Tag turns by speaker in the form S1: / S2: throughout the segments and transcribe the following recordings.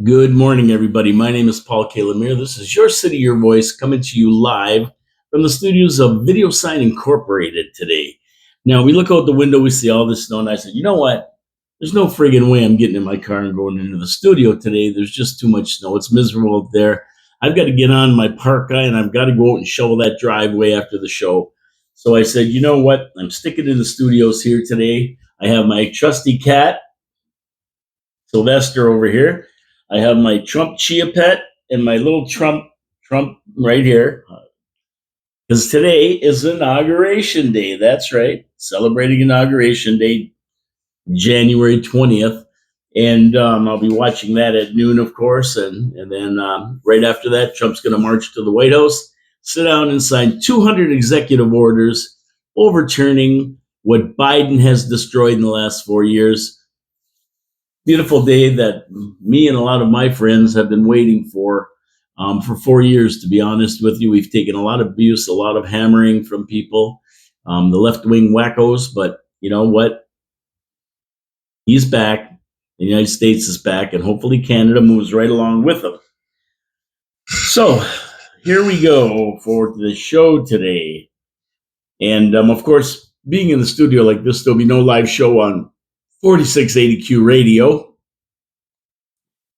S1: Good morning, everybody. My name is Paul K. Lemire. This is Your City, Your Voice, coming to you live from the studios of Video Sign Incorporated today. Now, we look out the window, we see all this snow, and I said, you know what? There's no friggin' way I'm getting in my car and going into the studio today. There's just too much snow. It's miserable out there. I've got to get on my parka and I've got to go out and shovel that driveway after the show. So I said, you know what? I'm sticking in the studios here today. I have my trusty cat, Sylvester, over here. I have my Trump Chia Pet and my little Trump right here. Because today is Inauguration Day. That's right. Celebrating Inauguration Day, January 20th. And I'll be watching that at noon, of course. And then right after that, Trump's going to march to the White House, sit down and sign 200 executive orders overturning what Biden has destroyed in the last 4 years. Beautiful day that me and a lot of my friends have been waiting for 4 years, to be honest with you. We've taken a lot of abuse, a lot of hammering from people, the left-wing wackos, but you know what? He's back. The United States is back, and hopefully Canada moves right along with him. So here we go for the show today. And of course, being in the studio like this, there'll be no live show on 4680Q radio.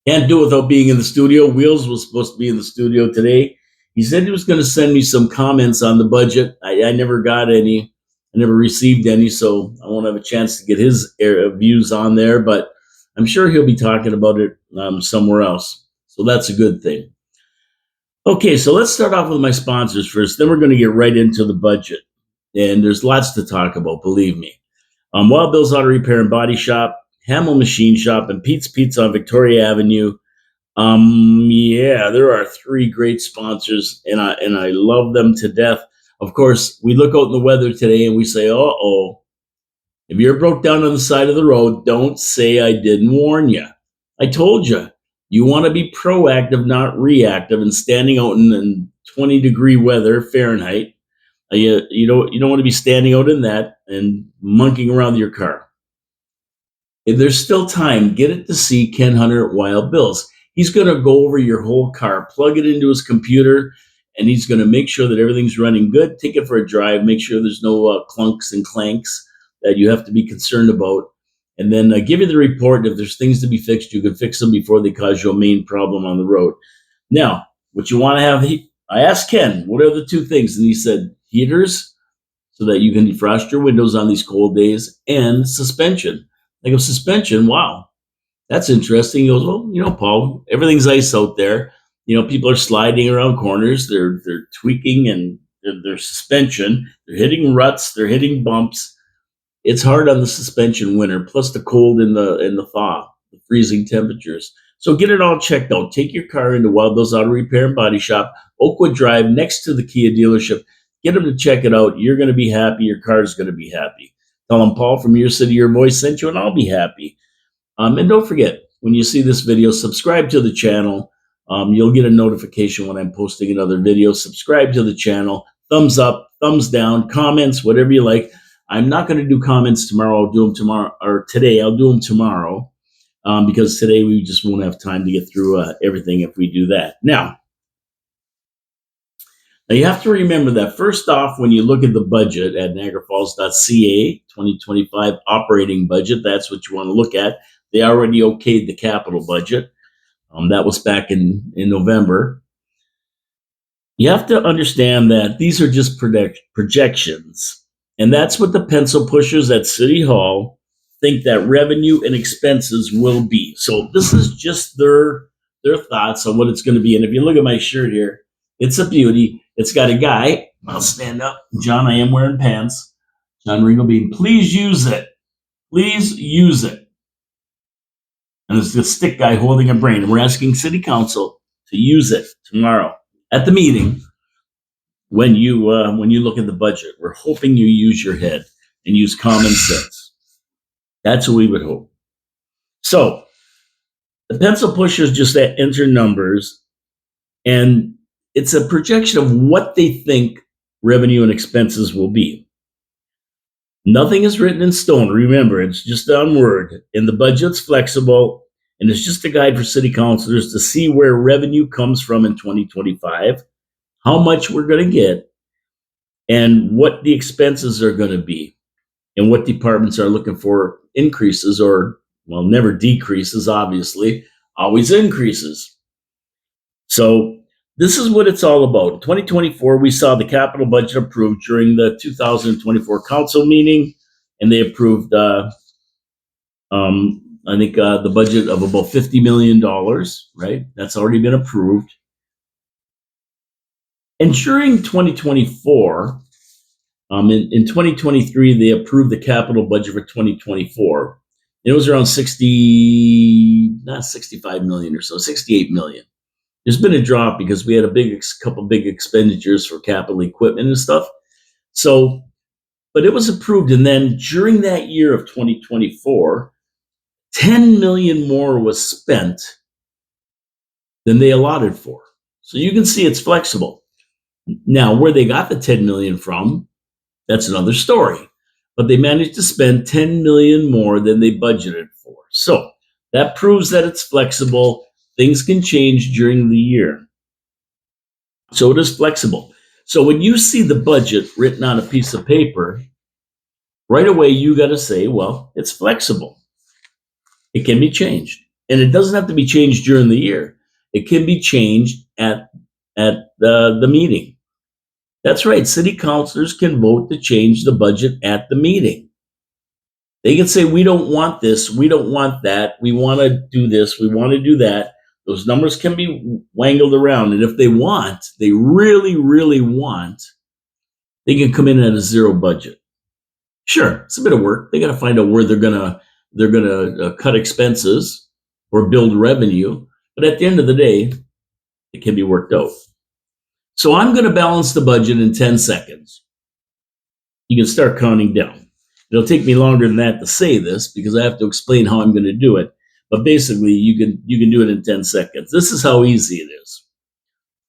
S1: Can't do it without being in the studio. Wheels was supposed to be in the studio today. He said he was going to send me some comments on the budget. I never got any. I never received any, so I won't have a chance to get his views on there, but I'm sure he'll be talking about it somewhere else. So that's a good thing. Okay, so let's start off with my sponsors first. Then we're going to get right into the budget. And there's lots to talk about, believe me. Wild Bill's Auto Repair and Body Shop, Hamill Machine Shop, and Pete's Pizza on Victoria Avenue. Yeah, there are three great sponsors, and I love them to death. Of course, we look out in the weather today and we say, uh-oh, if you're broke down on the side of the road, don't say I didn't warn you. I told you. You want to be proactive, not reactive, and standing out in 20-degree weather, Fahrenheit. You don't want to be standing out in that and monkeying around your car. If there's still time, get it to see Ken Hunter at Wild Bill's. He's going to go over your whole car, plug it into his computer, and he's going to make sure that everything's running good. Take it for a drive, make sure there's no clunks and clanks that you have to be concerned about, and then give you the report. If there's things to be fixed, you can fix them before they cause you a main problem on the road. Now, what you want to have, I asked Ken, what are the two things? And he said, heaters, so that you can defrost your windows on these cold days, and suspension. I go, suspension? Wow, that's interesting. He goes, well, Paul, everything's ice out there. People are sliding around corners. They're tweaking and their suspension. They're hitting ruts. They're hitting bumps. It's hard on the suspension winter, plus the cold and the thaw, the freezing temperatures. So get it all checked out. Take your car into Wild Bill's Auto Repair and Body Shop, Oakwood Drive, next to the Kia dealership. Get them to check it out. You're going to be happy. Your car's going to be happy. Tell them Paul from Your City, Your Voice sent you, and I'll be happy. And don't forget, when you see this video, subscribe to the channel. You'll get a notification when I'm posting another video. Subscribe to the channel. Thumbs up, thumbs down, comments, whatever you like. I'm not going to do comments tomorrow. I'll do them tomorrow, or today. I'll do them tomorrow because today we just won't have time to get through everything if we do that. Now, you have to remember that first off, when you look at the budget at NiagaraFalls.ca 2025 operating budget, that's what you want to look at. They already okayed the capital budget. That was back in November. You have to understand that these are just projections. And that's what the pencil pushers at City Hall think that revenue and expenses will be. So this is just their thoughts on what it's going to be. And if you look at my shirt here, it's a beauty. It's got a guy. I'll stand up. John, I am wearing pants. John Ringelbein, please use it. Please use it. And it's the stick guy holding a brain. And we're asking City Council to use it tomorrow at the meeting when you look at the budget. We're hoping you use your head and use common sense. That's what we would hope. So the pencil pushers just enter numbers, and it's a projection of what they think revenue and expenses will be. Nothing is written in stone. Remember, it's just on word. And the budget's flexible, And it's just a guide for city councilors to see where revenue comes from in 2025, how much we're going to get, and what the expenses are going to be, and what departments are looking for increases or, well, never decreases, obviously, always increases. So this is what it's all about. In 2024, we saw the capital budget approved during the 2024 council meeting, and they approved, I think, the budget of about $50 million, right? That's already been approved. And during 2024, in 2023, they approved the capital budget for 2024. It was around 65 million or so, 68 million. There's been a drop because we had a couple big expenditures for capital equipment and stuff. So, but it was approved. And then during that year of 2024, 10 million more was spent than they allotted for. So you can see it's flexible. Now, where they got the 10 million from, that's another story. But they managed to spend 10 million more than they budgeted for. So that proves that it's flexible. Things can change during the year. So it is flexible. So when you see the budget written on a piece of paper, right away you got to say, well, it's flexible. It can be changed. And it doesn't have to be changed during the year. It can be changed at the meeting. That's right. City councilors can vote to change the budget at the meeting. They can say, we don't want this. We don't want that. We want to do this. We want to do that. Those numbers can be wangled around. And if they want, they really, really want, they can come in at a zero budget. Sure, it's a bit of work. They got to find out where they're gonna cut expenses or build revenue. But at the end of the day, it can be worked out. So I'm going to balance the budget in 10 seconds. You can start counting down. It'll take me longer than that to say this because I have to explain how I'm going to do it. But basically, you can do it in 10 seconds. This is how easy it is.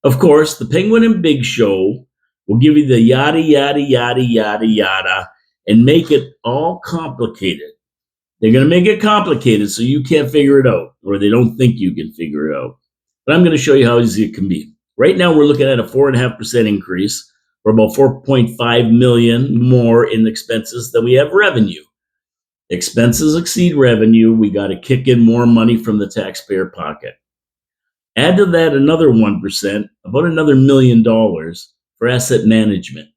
S1: Of course, the Penguin and Big Show will give you the yada, yada, yada, yada, yada, and make it all complicated. They're going to make it complicated so you can't figure it out, or they don't think you can figure it out. But I'm going to show you how easy it can be. Right now, we're looking at a 4.5% increase, or about 4.5 million more in expenses than we have revenue. Expenses exceed revenue. We got to kick in more money from the taxpayer pocket. Add to that another 1%, about another $1 million for asset management,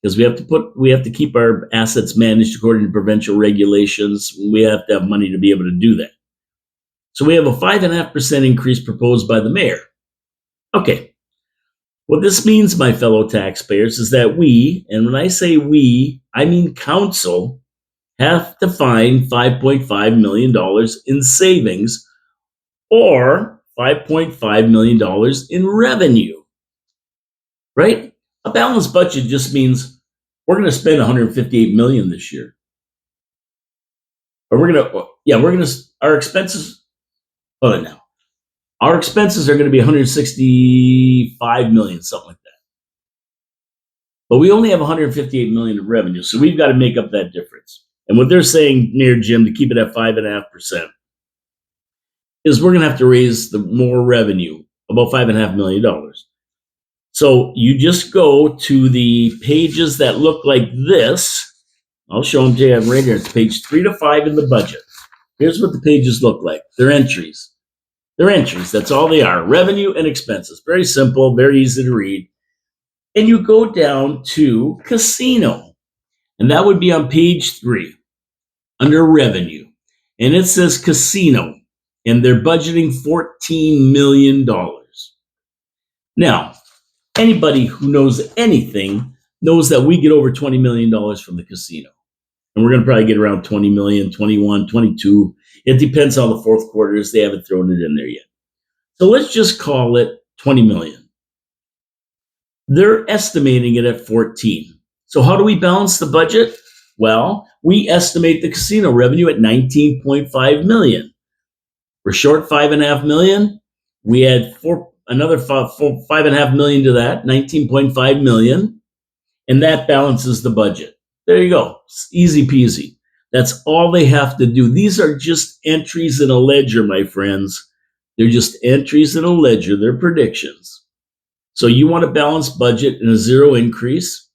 S1: because we have to keep our assets managed according to provincial regulations. We have to have money to be able to do that. So we have a 5.5% increase proposed by the mayor. Okay. What this means, my fellow taxpayers, is that we, and when I say we, I mean council, have to find $5.5 million in savings or $5.5 million in revenue, right? A balanced budget just means we're going to spend $158 million this year. Or our expenses, hold on now. Our expenses are going to be $165 million, something like that. But we only have $158 million in revenue, so we've got to make up that difference. And what they're saying, Mayor Jim, to keep it at 5.5%, is we're going to have to raise the more revenue, about $5.5 million. So you just go to the pages that look like this. I'll show them to you right here. It's page 3 to 5 in the budget. Here's what the pages look like. They're entries. They're entries. That's all they are. Revenue and expenses. Very simple, very easy to read. And you go down to casino. And that would be on page 3 under revenue. And it says casino. And they're budgeting $14 million. Now, anybody who knows anything knows that we get over $20 million from the casino. And we're going to probably get around 20 million, 21, 22. It depends on the fourth quarter is. They haven't thrown it in there yet. So let's just call it 20 million. They're estimating it at 14. So how do we balance the budget? Well, we estimate the casino revenue at 19.5 million. We're short 5.5 million. We add another 5.5 million to that, 19.5 million. And that balances the budget. There you go. It's easy peasy. That's all they have to do. These are just entries in a ledger, my friends. They're just entries in a ledger. They're predictions. So you want a balanced budget and a zero increase,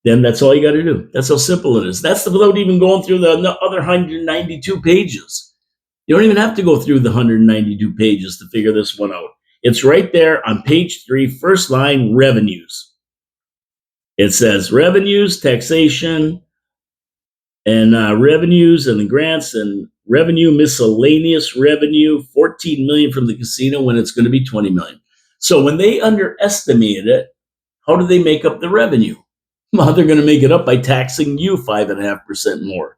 S1: then that's all you got to do. That's how simple it is. That's without even going through the other 192 pages. You don't even have to go through the 192 pages to figure this one out. It's right there on page 3, first line, revenues. It says revenues, taxation, and revenues and the grants and revenue, miscellaneous revenue, 14 million from the casino when it's going to be 20 million. So when they underestimated it, how do they make up the revenue? Well, they're going to make it up by taxing you 5.5% more.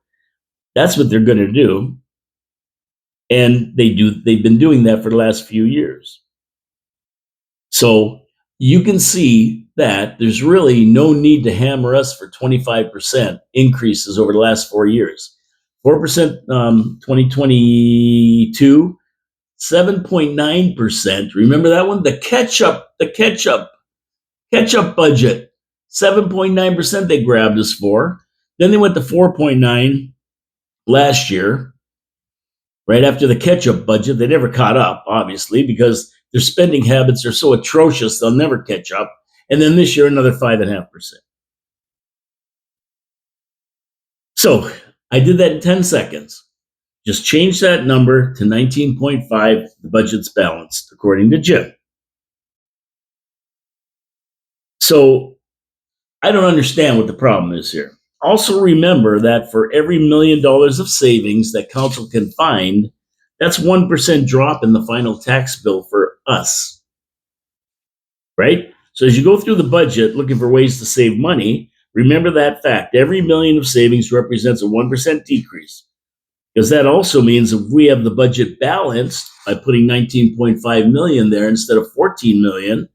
S1: That's what they're going to do. And they've been doing that for the last few years. So you can see that there's really no need to hammer us for 25% increases over the last 4 years. 4% 2022, 7.9%. Remember that one? The catch-up budget. 7.9% they grabbed us for. Then they went to 4.9 last year, right after the catch-up budget. They never caught up, obviously, because their spending habits are so atrocious, they'll never catch up. And then this year, another 5.5%. So I did that in 10 seconds. Just change that number to 19.5. The budget's balanced, according to Jim. So I don't understand what the problem is here. Also remember that for every $1 million of savings that council can find, that's 1% drop in the final tax bill for us, right? So as you go through the budget looking for ways to save money, remember that fact. Every million of savings represents a 1% decrease, because that also means if we have the budget balanced by putting 19.5 million there instead of 14 million,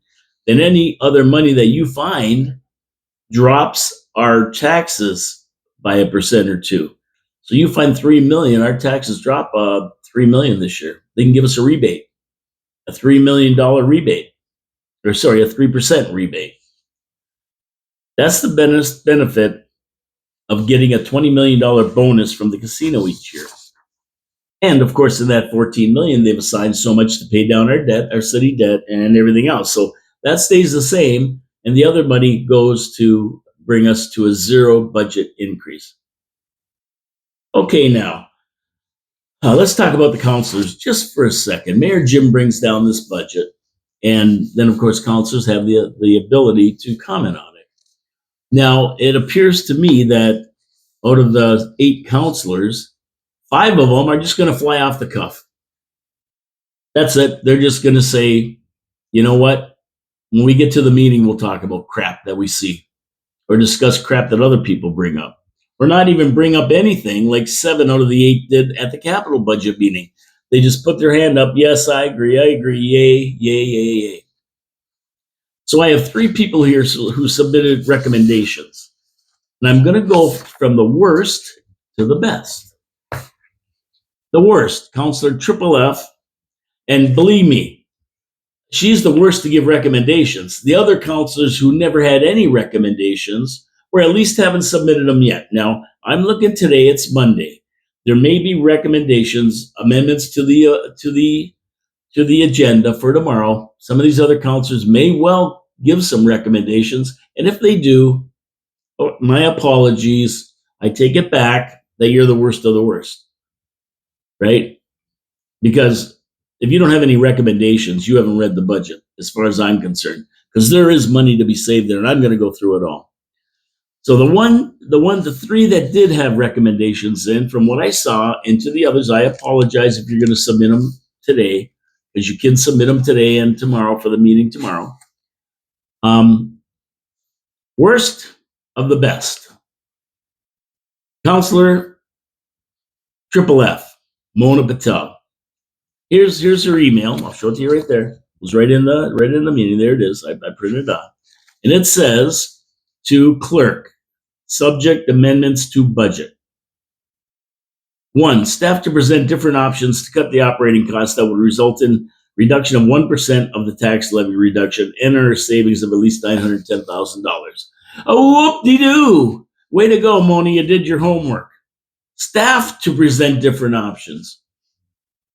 S1: then any other money that you find drops our taxes by 1% or 2%. So you find 3 million, our taxes drop 3 million this year. They can give us a rebate, a $3 million rebate, or sorry, a 3% rebate. That's the benefit of getting a $20 million bonus from the casino each year. And of course, in that 14 million, they've assigned so much to pay down our debt, our city debt, and everything else. So that stays the same, and the other money goes to bring us to a zero budget increase. Okay, now let's talk about the councilors just for a second. Mayor Jim brings down this budget, and then of course councilors have the ability to comment on it. Now, it appears to me that out of the 8 councilors, 5 of them are just going to fly off the cuff. That's it. They're just going to say, you know what? When we get to the meeting, we'll talk about crap that we see or discuss crap that other people bring up. Or not even bring up anything like 7 out of the 8 did at the capital budget meeting. They just put their hand up. Yes, I agree. Yay, yay, yay, yay. So I have 3 people here who submitted recommendations. And I'm going to go from the worst to the best. The worst, Councillor Triple F. And believe me, she's the worst to give recommendations. The other councillors who never had any recommendations, or at least haven't submitted them yet. Now, I'm looking today, it's Monday. There may be recommendations, amendments to the agenda for tomorrow. Some of these other councillors may well give some recommendations. And if they do, my apologies. I take it back that you're the worst of the worst, right? Because if you don't have any recommendations, you haven't read the budget, as far as I'm concerned, because there is money to be saved there, and I'm going to go through it all. So the 3 that did have recommendations in, from what I saw, into the others, I apologize if you're going to submit them today, because you can submit them today and tomorrow for the meeting tomorrow. Worst of the best. Councillor Triple F, Mona Patel. Here's her email. I'll show it to you right there. It was right in the meeting. There it is. I printed it out. And it says, to clerk, subject amendments to budget. 1, staff to present different options to cut the operating costs that would result in reduction of 1% of the tax levy reduction and or savings of at least $910,000. Oh, whoop-de-doo. Way to go, Moni. You did your homework. staff to present different options.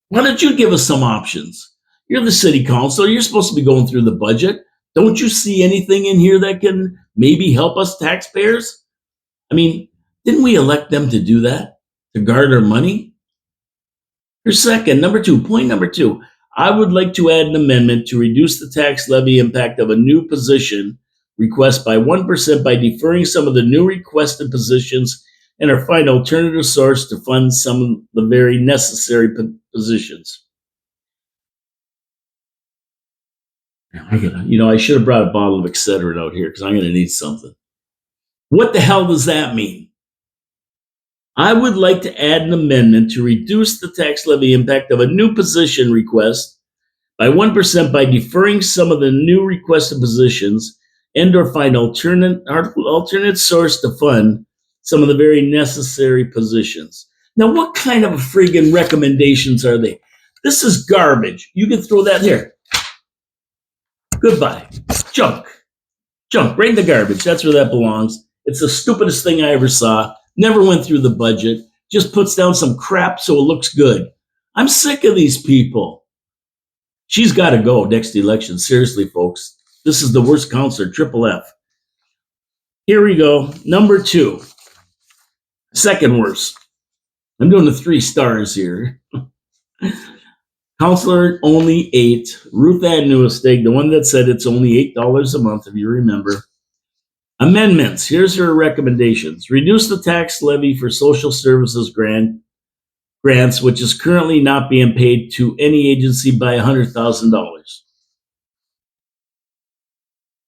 S1: Why don't you give us some options? You're the city council. You're supposed to be going through the budget. Don't you see anything in here that can maybe help us taxpayers? I mean, didn't we elect them to do that? To guard our money? Or second, point number two, I would like to add an amendment to reduce the tax levy impact of a new position request by 1% by deferring some of the new requested positions and or find alternative source to fund some of the very necessary positions. I should have brought a bottle of Excedrin out here because I'm going to need something. What the hell does that mean? I would like to add an amendment to reduce the tax levy impact of a new position request by 1% by deferring some of the new requested positions and or find alternate source to fund some of the very necessary positions. Now, what kind of friggin' recommendations are they? This is garbage. You can throw that here. Goodbye. Junk, right in the garbage. That's where that belongs. It's the stupidest thing I ever saw. Never went through the budget. Just puts down some crap so it looks good. I'm sick of these people. She's got to go next election. Seriously, folks. This is the worst counselor, Triple F. Here we go. Number 2. Second worst. I'm doing the 3 stars here. Counselor only 8. Ruth Ann Newesteg, the one that said it's only $8 a month, if you remember. Amendments. Here's her recommendations. Reduce the tax levy for social services grants, which is currently not being paid to any agency by $100,000.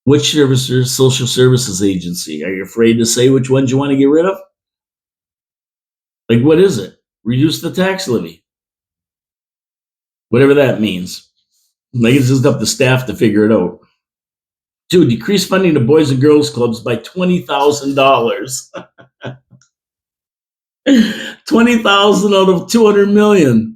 S1: Which social services agency? Are you afraid to say which ones you want to get rid of? Like, what is it? Reduce the tax levy. Whatever that means. Like, it's just up to staff to figure it out. 2, decrease funding to Boys and Girls Clubs by $20,000. $20,000 out of $200 million.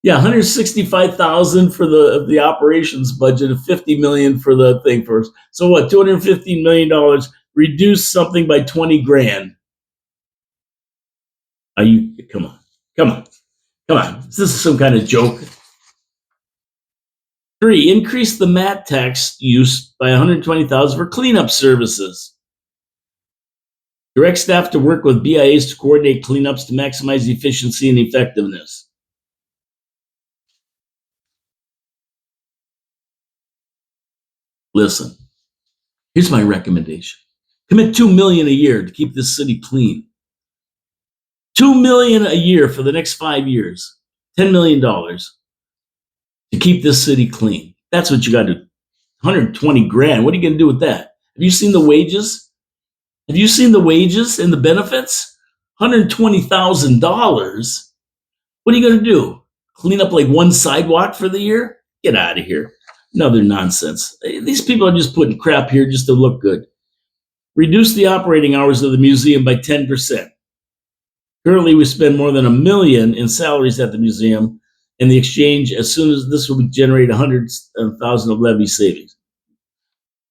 S1: Yeah, $165,000 for the operations budget of $50 million for the thing first. So what? $215 million. Reduce something by $20,000. Are you? Come on. Is this some kind of joke? 3, increase the MAT tax use by $120,000 for cleanup services. Direct staff to work with BIAs to coordinate cleanups to maximize efficiency and effectiveness. Listen, here's my recommendation. Commit $2 million a year to keep this city clean. $2 million a year for the next 5 years. $10 million to keep this city clean. That's what you got to do. $120,000. What are you going to do with that? Have you seen the wages? Have you seen the wages and the benefits? $120,000. What are you going to do? Clean up like one sidewalk for the year? Get out of here. Another nonsense. These people are just putting crap here just to look good. Reduce the operating hours of the museum by 10%. Currently, we spend more than $1 million in salaries at the museum, and the exchange, as soon as this will generate $100,000 of levy savings.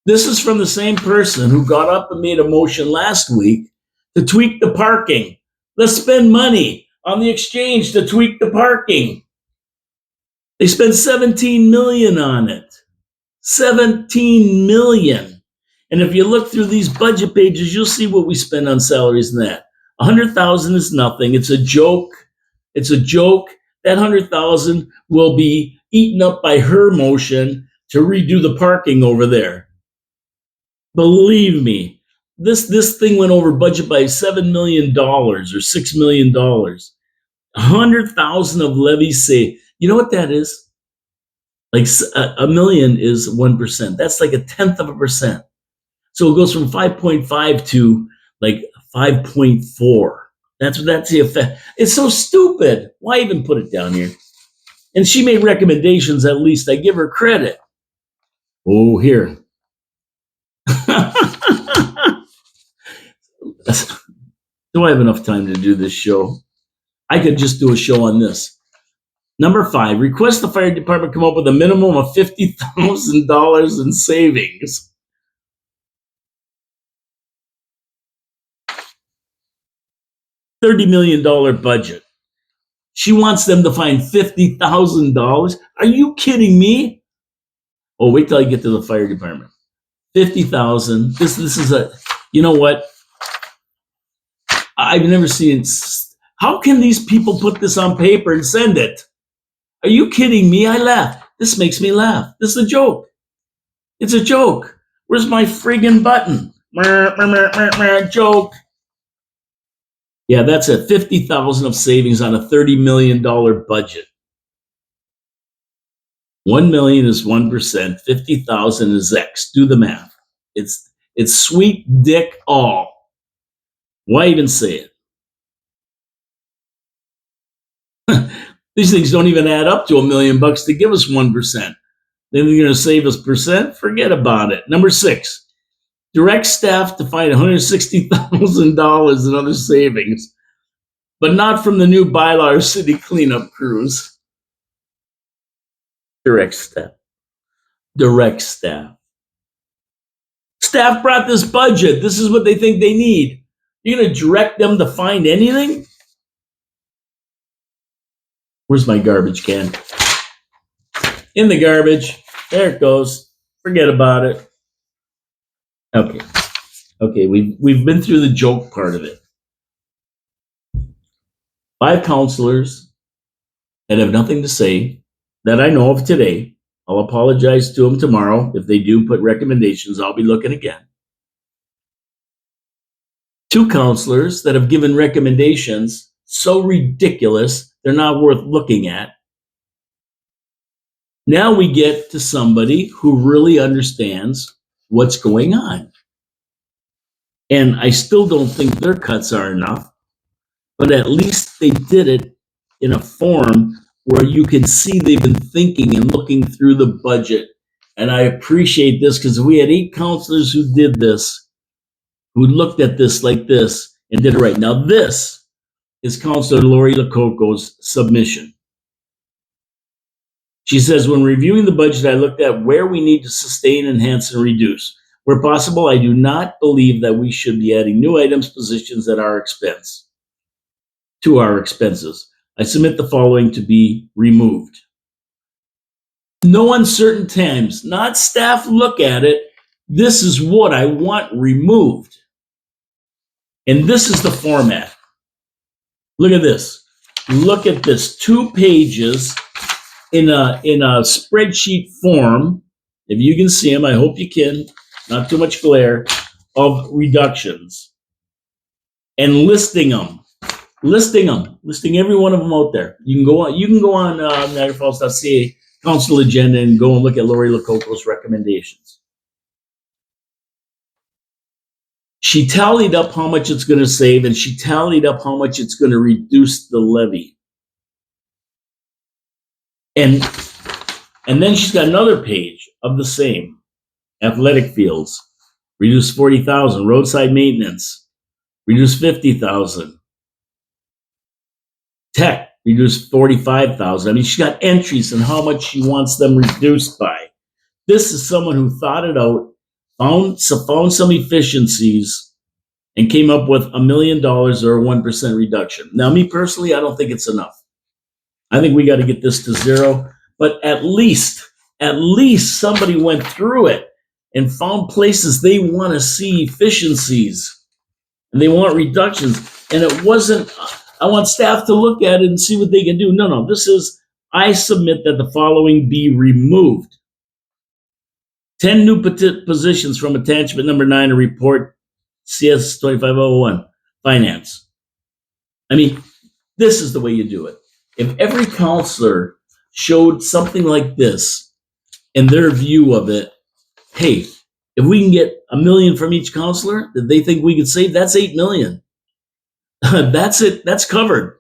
S1: This is from the same person who got up and made a motion last week to tweak the parking. Let's spend money on the exchange to tweak the parking. They spent $17 million on it. $17 million. And if you look through these budget pages, you'll see what we spend on salaries and that. $100,000 is nothing. It's a joke. That $100,000 will be eaten up by her motion to redo the parking over there. Believe me, this thing went over budget by $7 million or $6 million. $100,000 of levy saved. You know what that is? Like $1 million is 1%. That's like 0.1%. So it goes from 5.5 to like 5.4. That's the effect. It's so stupid. Why even put it down here? And she made recommendations, at least. I give her credit. Oh, here. Do I have enough time to do this show? I could just do a show on this. Number 5, request the fire department come up with a minimum of $50,000 in savings. $30 million budget. She wants them to find $50,000. Are you kidding me? Oh, wait till I get to the fire department. 50,000. This is a, you know what? I've never seen. How can these people put this on paper and send it? Are you kidding me? I laugh. This makes me laugh. This is a joke. It's a joke. Where's my friggin' button? Joke. Yeah, that's it. 50,000 of savings on a $30 million budget. 1 million is 1%. 50,000 is X. Do the math. It's sweet dick all. Why even say it? These things don't even add up to $1 million to give us 1%. Then they're going to save us percent? Forget about it. Number 6, direct staff to find $160,000 in other savings, but not from the new bylaw or city cleanup crews. Direct staff. Direct staff. Staff brought this budget. This is what they think they need. You're going to direct them to find anything? Where's my garbage can? In the garbage. There it goes. Forget about it. Okay, we've been through the joke part of it. 5 counselors that have nothing to say that I know of today. I'll apologize to them tomorrow. If they do put recommendations, I'll be looking again. 2 counselors that have given recommendations so ridiculous, they're not worth looking at. Now we get to somebody who really understands what's going on. And I still don't think their cuts are enough, but at least they did it in a form where you can see they've been thinking and looking through the budget. And I appreciate this because we had 8 counselors who did this, who looked at this like this and did it right. Now, this is Counselor Lori Lococo's submission. She says, when reviewing the budget, I looked at where we need to sustain, enhance, and reduce. Where possible, I do not believe that we should be adding new items, positions at our expense, to our expenses. I submit the following to be removed. No uncertain times, not staff look at it. This is what I want removed. And this is the format. Look at this. Look at this. 2 pages in a spreadsheet form. If you can see them, I hope you can. Not too much glare, of reductions. And listing every one of them out there. You can go on NiagaraFalls.ca council agenda and go and look at Lori Lococo's recommendations. She tallied up how much it's going to save, and she tallied up how much it's going to reduce the levy. And then she's got another page of the same. Athletic fields, reduce 40,000. Roadside maintenance, reduce 50,000. Tech, reduce 45,000. I mean, she's got entries on how much she wants them reduced by. This is someone who thought it out, found some efficiencies, and came up with $1 million or a 1% reduction. Now, me personally, I don't think it's enough. I think we got to get this to 0, but at least somebody went through it and found places they want to see efficiencies and they want reductions. And it wasn't, I want staff to look at it and see what they can do. No, this is, I submit that the following be removed. 10 new positions from attachment number 9 of report CS 2501, finance. I mean, this is the way you do it. If every counselor showed something like this in their view of it, hey, if we can get $1 million from each counselor that they think we could save, that's $8 million. That's it. That's covered.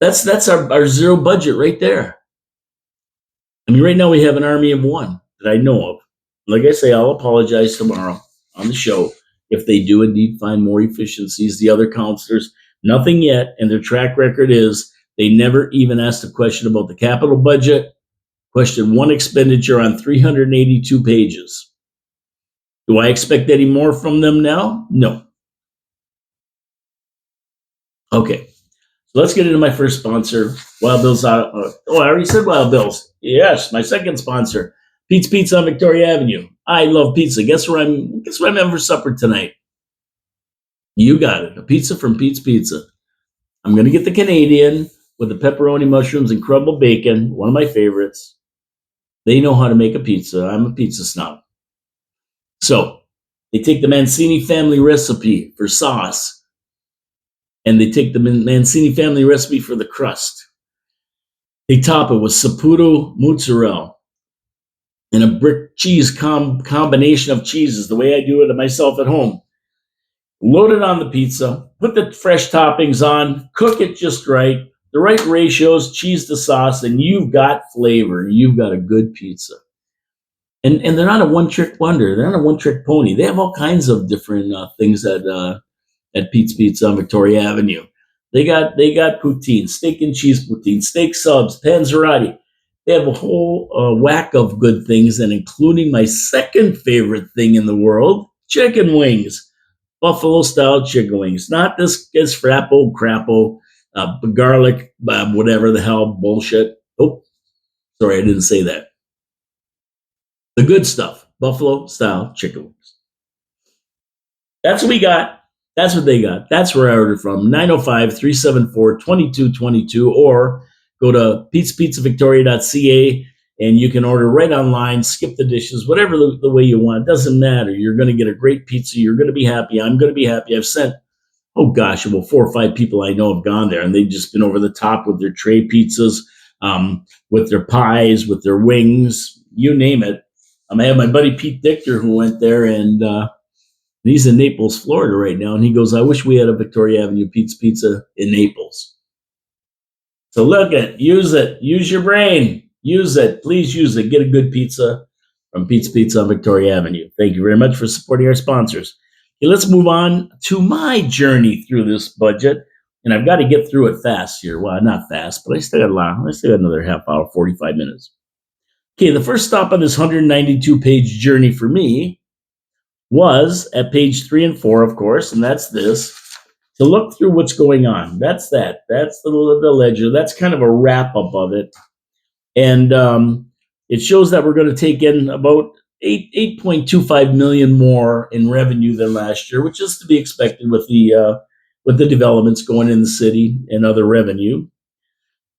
S1: That's our 0 budget right there. I mean, right now we have an army of 1 that I know of. Like I say, I'll apologize tomorrow on the show if they do indeed find more efficiencies. The other counselors, nothing yet, and their track record is they never even asked a question about the capital budget. Question 1 expenditure on 382 pages. Do I expect any more from them now? No. Okay, so let's get into my first sponsor, Wild Bill's. I already said Wild Bill's. Yes, my second sponsor, Pete's Pizza on Victoria Avenue. I love pizza. Guess what I'm having for supper tonight? You got it. A pizza from Pete's Pizza. I'm gonna get the Canadian with the pepperoni, mushrooms, and crumbled bacon. One of my favorites. They know how to make a pizza. I'm a pizza snob. So they take the Mancini family recipe for sauce, and they take the Mancini family recipe for the crust. They top it with Saputo mozzarella and a brick cheese combination of cheeses, the way I do it myself at home. Load it on the pizza, put the fresh toppings on, cook it just right, the right ratios, cheese to sauce, and you've got flavor. You've got a good pizza. And they're not a one trick wonder. They're not a one trick pony. They have all kinds of different things at Pete's Pizza on Victoria Avenue. They got poutine, steak and cheese poutine, steak subs, panzerotti. They have a whole whack of good things, and including my second favorite thing in the world, chicken wings, buffalo style chicken wings. Not this frappo crappo, garlic, whatever the hell bullshit. Oh, sorry, I didn't say that. The good stuff, buffalo style chicken wings. That's what we got. That's what they got. That's where I ordered from. 905-374-2222, or go to pizzavictoria.ca and you can order right online, skip the dishes, whatever the way you want. It doesn't matter. You're going to get a great pizza. You're going to be happy. I'm going to be happy. I've sent, oh gosh, well, 4 or 5 people I know have gone there, and they've just been over the top with their tray pizzas, with their pies, with their wings, you name it. I have my buddy Pete Dichter who went there, and he's in Naples, Florida right now. And he goes, I wish we had a Victoria Avenue Pete's Pizza in Naples. So look at, use it, use your brain, use it, please use it. Get a good pizza from Pete's Pizza on Victoria Avenue. Thank you very much for supporting our sponsors. Okay, let's move on to my journey through this budget. And I've got to get through it fast here. Well, not fast, but I still got a lot. I still got another half hour, 45 minutes. Okay, the first stop on this 192-page journey for me was at page 3 and 4, of course, and that's this, to look through what's going on. That's that. That's the ledger. That's kind of a wrap-up of it. And it shows that we're going to take in about 8.25 million more in revenue than last year, which is to be expected with the developments going in the city and other revenue.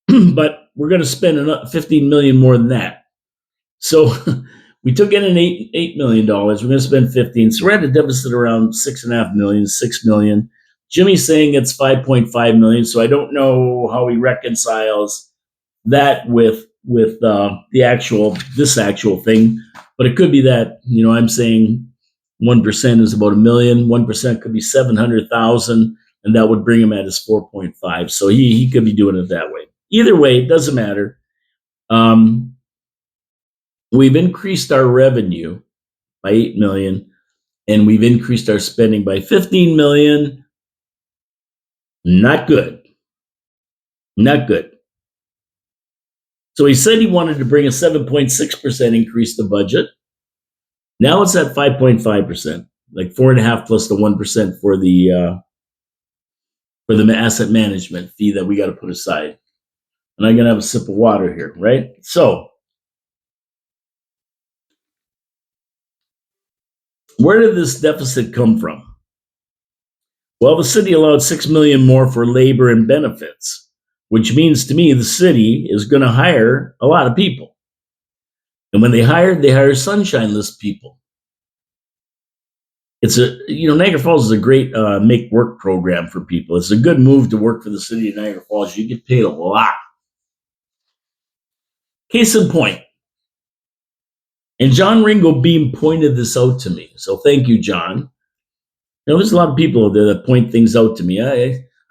S1: But we're going to spend 15 million more than that. So we took in an $8 million. We're going to spend 15. So we're at a deficit around 6.5 million, 6 million. Jimmy's saying it's 5.5 million. So I don't know how he reconciles that with this actual thing. But it could be that, I'm saying 1% is about $1 million. 1% could be 700,000, and that would bring him at his 4.5. So he could be doing it that way. Either way, it doesn't matter. We've increased our revenue by 8 million, and we've increased our spending by 15 million. Not good. Not good. So he said he wanted to bring a 7.6% increase to budget. Now it's at 5.5%, like 4.5 plus the 1% for the asset management fee that we got to put aside. And I'm gonna have a sip of water here, right? So where did this deficit come from? Well, the city allowed 6 million more for labor and benefits, which means to me the city is going to hire a lot of people. And when they hire sunshine list people. It's Niagara Falls is a great make work program for people. It's a good move to work for the city of Niagara Falls. You get paid a lot. Case in point. And John Ringo Beam pointed this out to me. So thank you, John. There's a lot of people out there that point things out to me.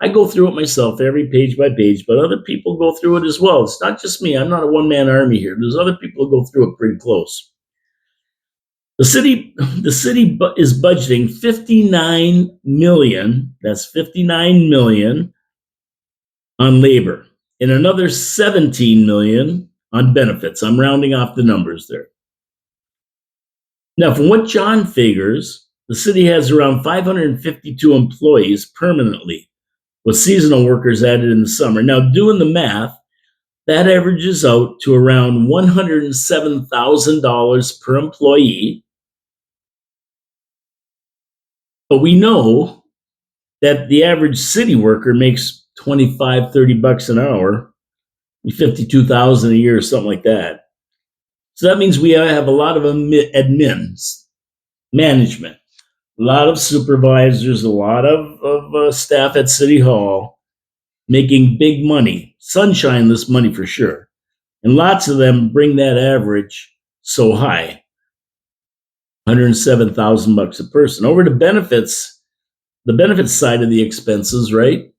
S1: I go through it myself, every page by page, but other people go through it as well. It's not just me. I'm not a one-man army here. There's other people who go through it pretty close. The city is budgeting 59 million. That's 59 million on labor, and another 17 million on benefits. I'm rounding off the numbers there. Now, from what John figures, the city has around 552 employees permanently with seasonal workers added in the summer. Now, doing the math, that averages out to around $107,000 per employee. But we know that the average city worker makes 25, 30 bucks an hour, 52,000 a year or something like that. So that means we have a lot of admins, management, a lot of supervisors, a lot of staff at City Hall making big money, sunshineless money for sure. And lots of them bring that average so high, 107,000 bucks a person. Over to benefits, the benefits side of the expenses, right?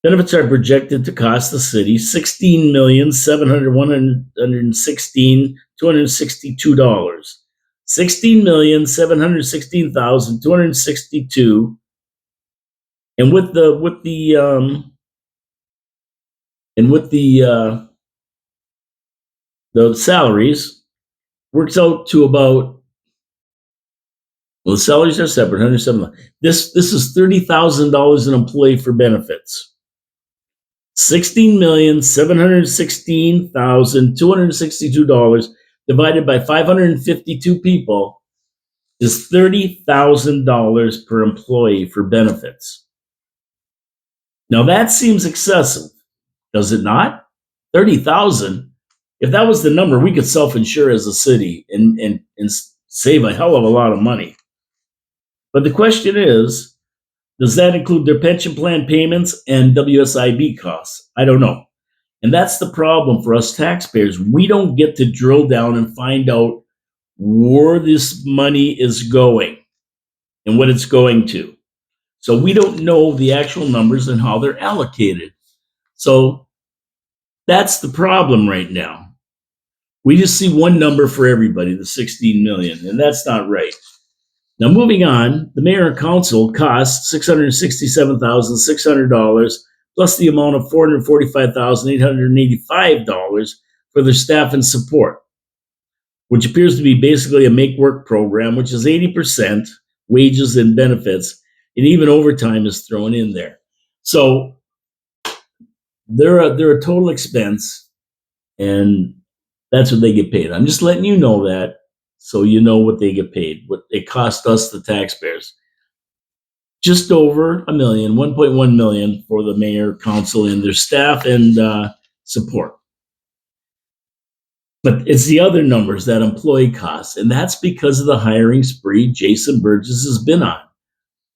S1: Benefits are projected to cost the city $16,716,262. $16,716,262. And with the salaries, works out to about, well, the salaries are separate, 107. This is $30,000 an employee for benefits. $16,716,262 divided by 552 people is $30,000 per employee for benefits. Now that seems excessive, does it not? 30,000. If that was the number, we could self-insure as a city and save a hell of a lot of money. But the question is, does that include their pension plan payments and WSIB costs? I don't know. And that's the problem for us taxpayers. We don't get to drill down and find out where this money is going and what it's going to. So we don't know the actual numbers and how they're allocated. So that's the problem right now. We just see one number for everybody, the 16 million, and that's not right. Now, moving on, the mayor and council costs $667,600 plus the amount of $445,885 for their staff and support, which appears to be basically a make work program, which is 80% wages and benefits, and even overtime is thrown in there. So they're a total expense, and that's what they get paid. I'm just letting you know that, so you know what they get paid, what it cost us, the taxpayers. Just over $1 million, 1.1 million for the mayor, council, and their staff and support. But it's the other numbers, that employee costs, and that's because of the hiring spree Jason Burgess has been on.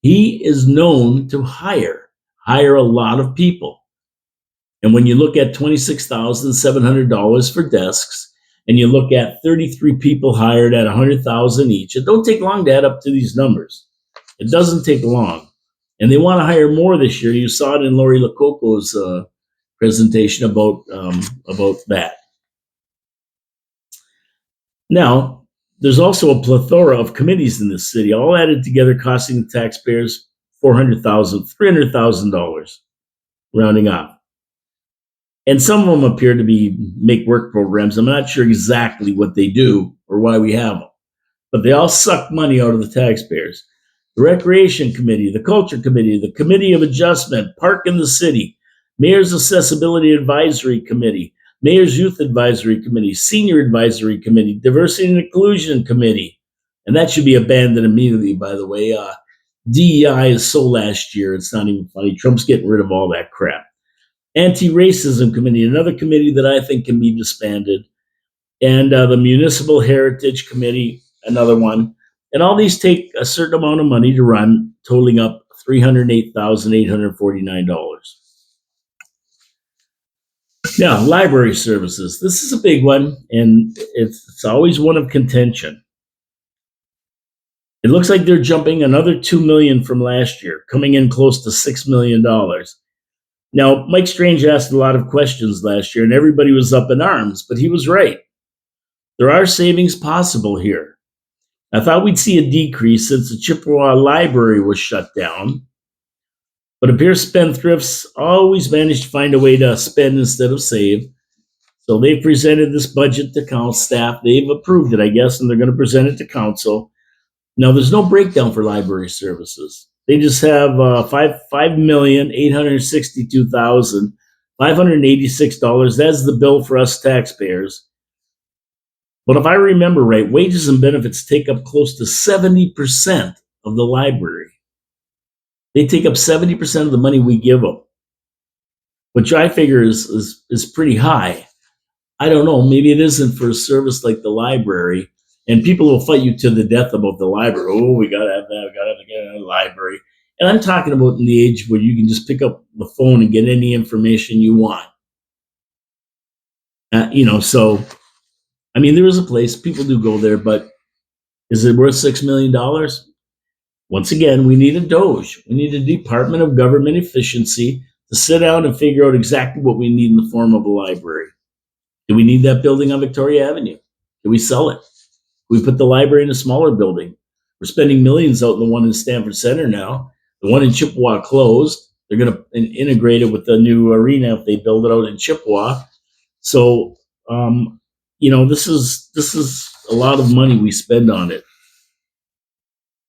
S1: He is known to hire a lot of people. And when you look at $26,700 for desks, and you look at 33 people hired at $100,000 each, it don't take long to add up to these numbers. It doesn't take long. And they want to hire more this year. You saw it in Lori Lococo's presentation about that. Now, there's also a plethora of committees in this city, all added together, costing the taxpayers $300,000, rounding off. And some of them appear to be make work programs. I'm not sure exactly what they do or why we have them, but they all suck money out of the taxpayers. The Recreation Committee, the Culture Committee, the Committee of Adjustment, Park in the City, Mayor's Accessibility Advisory Committee, Mayor's Youth Advisory Committee, Senior Advisory Committee, Diversity and Inclusion Committee. And that should be abandoned immediately, by the way. DEI is so last year, it's not even funny. Trump's getting rid of all that crap. Anti-Racism Committee, another committee that I think can be disbanded. And the Municipal Heritage Committee, another one. And all these take a certain amount of money to run, totaling up $308,849. Now, library services. This is a big one, and it's always one of contention. It looks like they're jumping another $2 million from last year, coming in close to $6 million. Now, Mike Strange asked a lot of questions last year, and everybody was up in arms, but he was right. There are savings possible here. I thought we'd see a decrease since the Chippewa Library was shut down, but it appears spendthrifts always manage to find a way to spend instead of save. So they presented this budget to council staff. They've approved it, I guess, and they're going to present it to council. Now, there's no breakdown for library services. They just have $5,862,586. That's the bill for us taxpayers. But if I remember right, wages and benefits take up close to 70% of the library. They take up 70% of the money we give them, which I figure is pretty high. I don't know. Maybe it isn't for a service like the library. And people will fight you to the death about the library. Oh, we got to have that. We got to get a library. And I'm talking about in the age where you can just pick up the phone and get any information you want. So, I mean, there is a place. People do go there, but is it worth $6 million? Once again, we need a DOGE. We need a Department of Government Efficiency to sit down and figure out exactly what we need in the form of a library. Do we need that building on Victoria Avenue? Do we sell it? We put the library in a smaller building. We're spending millions out in the one in Stanford Center now. The one in Chippewa closed. They're going to integrate it with the new arena if they build it out in Chippewa. So, this is a lot of money we spend on it.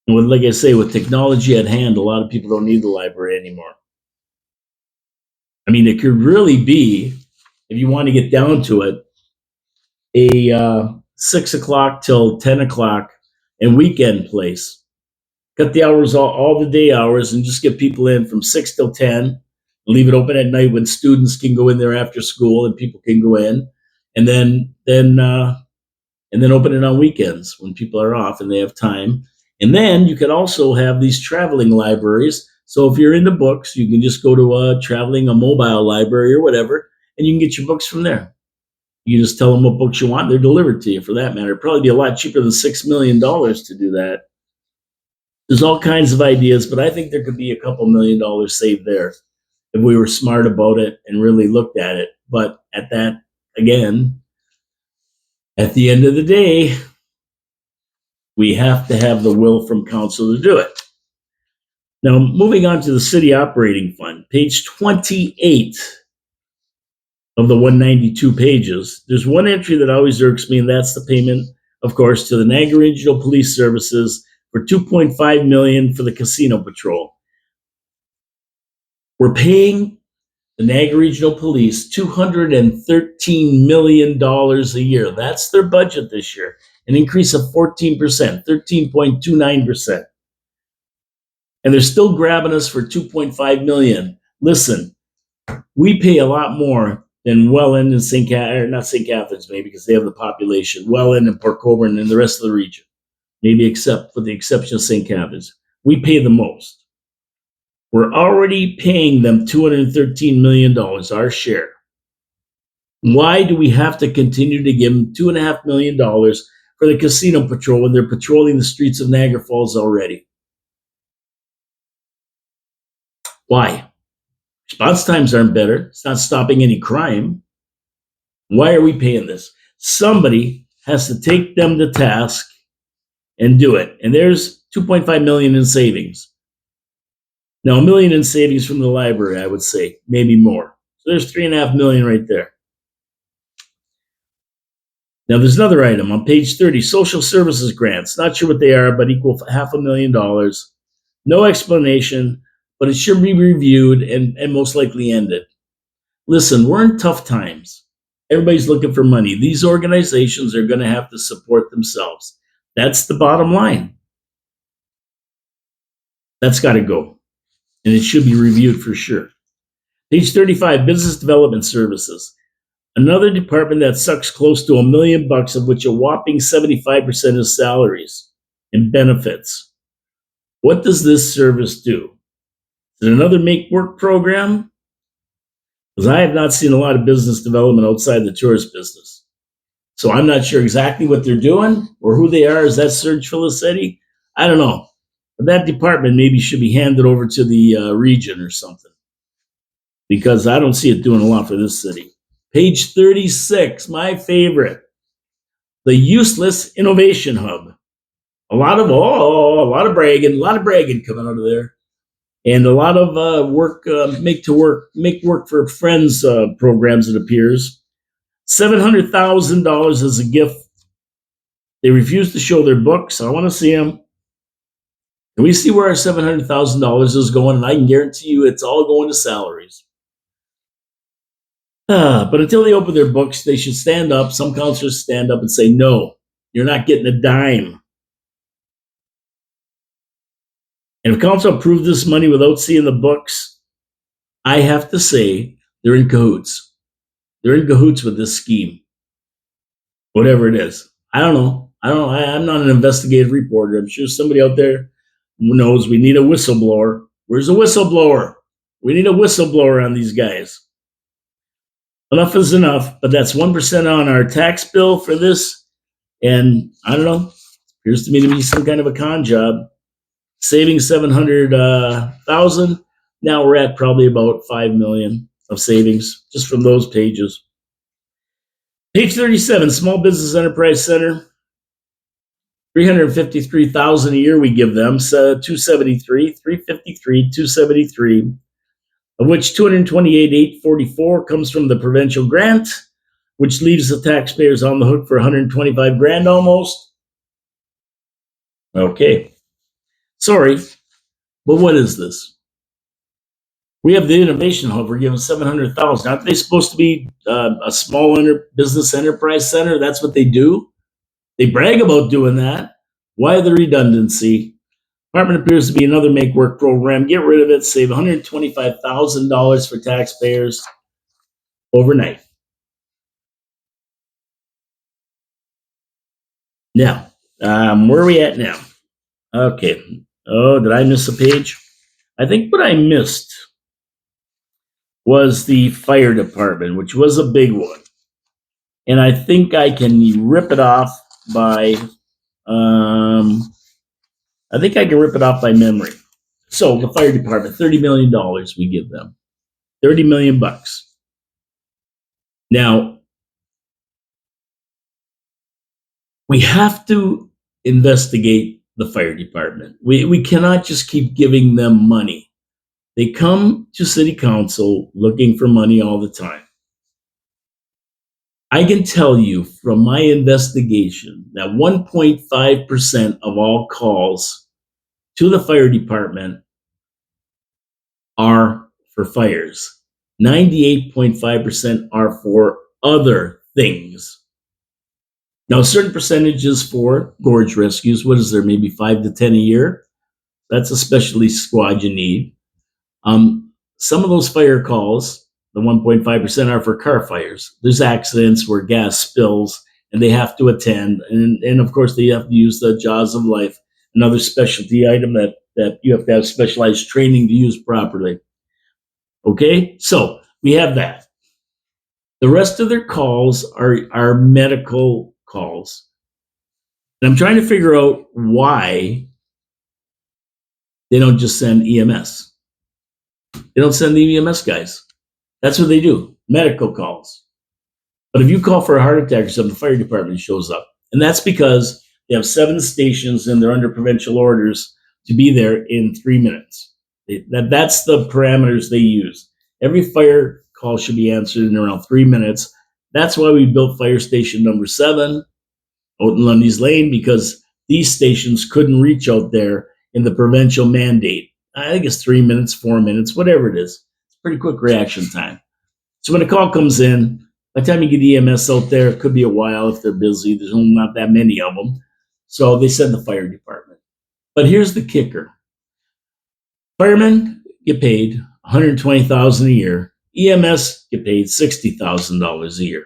S1: And like I say, with technology at hand, a lot of people don't need the library anymore. I mean, it could really be, if you want to get down to it, a 6 o'clock till 10 o'clock and weekend place. Cut the hours, all the day hours, and just get people in from 6 till 10. Leave it open at night when students can go in there after school and people can go in, and then open it on weekends when people are off and they have time. And then you can also have these traveling libraries. So if you're into books, you can just go to a mobile library or whatever, and you can get your books from there. You just tell them what books you want, they're delivered to you, for that matter. It'd probably be a lot cheaper than $6 million to do that. There's all kinds of ideas, but I think there could be a couple $1 million saved there if we were smart about it and really looked at it. But at the end of the day, we have to have the will from council to do it. Now, moving on to the city operating fund, page 28 of the 192 pages, there's one entry that always irks me, and that's the payment, of course, to the Niagara Regional Police Services for $2.5 million for the casino patrol. We're paying the Niagara Regional Police $213 million a year. That's their budget this year, an increase of 14%, 13.29%. And they're still grabbing us for $2.5 million. Listen, we pay a lot more than Welland and not St. Catharines, maybe because they have the population, Welland and Port Colborne and the rest of the region, maybe except for the exception of St. Catharines. We pay the most. We're already paying them $213 million, our share. Why do we have to continue to give them $2.5 million for the casino patrol when they're patrolling the streets of Niagara Falls already? Why? Response times aren't better. It's not stopping any crime. Why are we paying this? Somebody has to take them to task and do it. And there's $2.5 million in savings. Now, $1 million in savings from the library, I would say, maybe more. So there's $3.5 million right there. Now, there's another item on page 30, social services grants. Not sure what they are, but equal $500,000. No explanation, but it should be reviewed and most likely ended. Listen, we're in tough times. Everybody's looking for money. These organizations are going to have to support themselves. That's the bottom line. That's got to go. And it should be reviewed for sure. Page 35, business development services. Another department that sucks close to $1 million, of which a whopping 75% is salaries and benefits. What does this service do? Is it another make work program? Because I have not seen a lot of business development outside the tourist business. So I'm not sure exactly what they're doing or who they are. Is that Serge Felicetti? I don't know. But that department maybe should be handed over to the region or something, because I don't see it doing a lot for this city. Page 36, my favorite, the Useless Innovation Hub. A lot of bragging coming out of there. And a lot of make work for friends programs, it appears. $700,000 as a gift. They refuse to show their books. I want to see them. And we see where our $700,000 is going, and I can guarantee you it's all going to salaries. But until they open their books, they should stand up. Some counselors stand up and say, no, you're not getting a dime. And if council approved this money without seeing the books, I have to say they're in cahoots. They're in cahoots with this scheme, whatever it is. I don't know. I'm not an investigative reporter. I'm sure somebody out there who knows we need a whistleblower. Where's the whistleblower? We need a whistleblower on these guys. Enough is enough, but that's 1% on our tax bill for this. And I don't know, appears to me to be some kind of a con job. Saving 700,000. Now we're at probably about 5 million of savings just from those pages. Page 37, Small Business Enterprise Center. 353,000 a year we give them. So 273, 353, 273, of which 228,844 comes from the provincial grant, which leaves the taxpayers on the hook for 125 grand almost. Okay. Sorry, but what is this? We have the Innovation Hub. We're given 700,000. Aren't they supposed to be a small business enterprise center? That's what they do. They brag about doing that. Why the redundancy? Department appears to be another make work program. Get rid of it. Save $125,000 for taxpayers overnight. Now, where are we at now? Okay. Oh, did I miss a page? I think what I missed was the fire department, which was a big one. And I think I can rip it off by, memory. So the fire department, $30 million we give them. 30 million bucks. Now, we have to investigate the fire department. We cannot just keep giving them money. They come to city council looking for money all the time. I can tell you from my investigation that 1.5% of all calls to the fire department are for fires. 98.5% are for other things. Now, a certain percentage is for gorge rescues. What is there, maybe 5 to 10 a year? That's a specialty squad you need. Some of those fire calls, the 1.5%, are for car fires. There's accidents where gas spills and they have to attend. And of course, they have to use the Jaws of Life, another specialty item that you have to have specialized training to use properly. Okay, so we have that. The rest of their calls are medical calls. And I'm trying to figure out why they don't just send EMS. They don't send the EMS guys. That's what they do, medical calls. But if you call for a heart attack or something, the fire department shows up. And that's because they have 7 stations and they're under provincial orders to be there in 3 minutes. That's the parameters they use. Every fire call should be answered in around 3 minutes. That's why we built fire station number 7 out in Lundy's Lane, because these stations couldn't reach out there in the provincial mandate. I think it's 3 minutes, 4 minutes, whatever it is. It's pretty quick reaction time. So when a call comes in, by the time you get EMS out there, it could be a while if they're busy. There's only not that many of them. So they send the fire department. But here's the kicker. Firemen get paid $120,000 a year. EMS get paid $60,000 a year.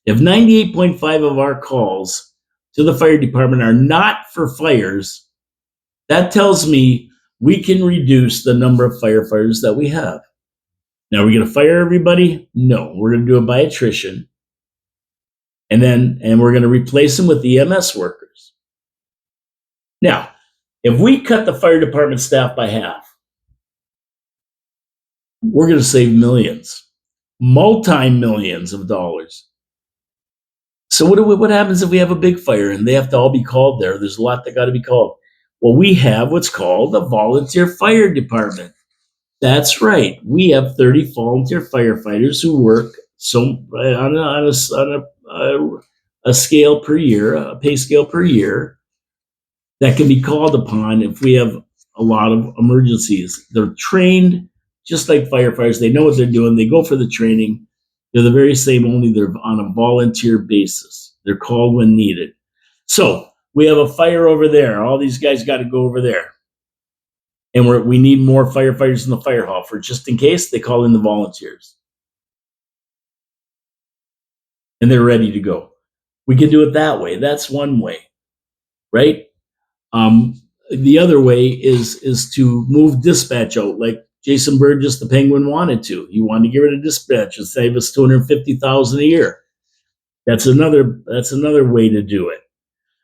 S1: If 98.5% of our calls to the fire department are not for fires, that tells me we can reduce the number of firefighters that we have. Now, are we going to fire everybody? No, we're going to do it by attrition. And we're going to replace them with EMS workers. Now, if we cut the fire department staff by half, we're going to save millions, multi-millions of dollars. So what happens if we have a big fire and they have to all be called there? There's a lot that got to be called. Well, we have what's called a volunteer fire department. That's right. We have 30 volunteer firefighters who work on a scale per year, a pay scale per year, that can be called upon if we have a lot of emergencies. They're trained just like firefighters. They know what they're doing. They go for the training. They're the very same, only they're on a volunteer basis. They're called when needed. So we have a fire over there. All these guys got to go over there. And we need more firefighters in the fire hall for just in case. They call in the volunteers. And they're ready to go. We can do it that way. That's one way, right? The other way is to move dispatch out, like Jason Burgess, the Penguin, wanted to. He wanted to get rid of dispatch and save us $250,000 a year. That's another way to do it.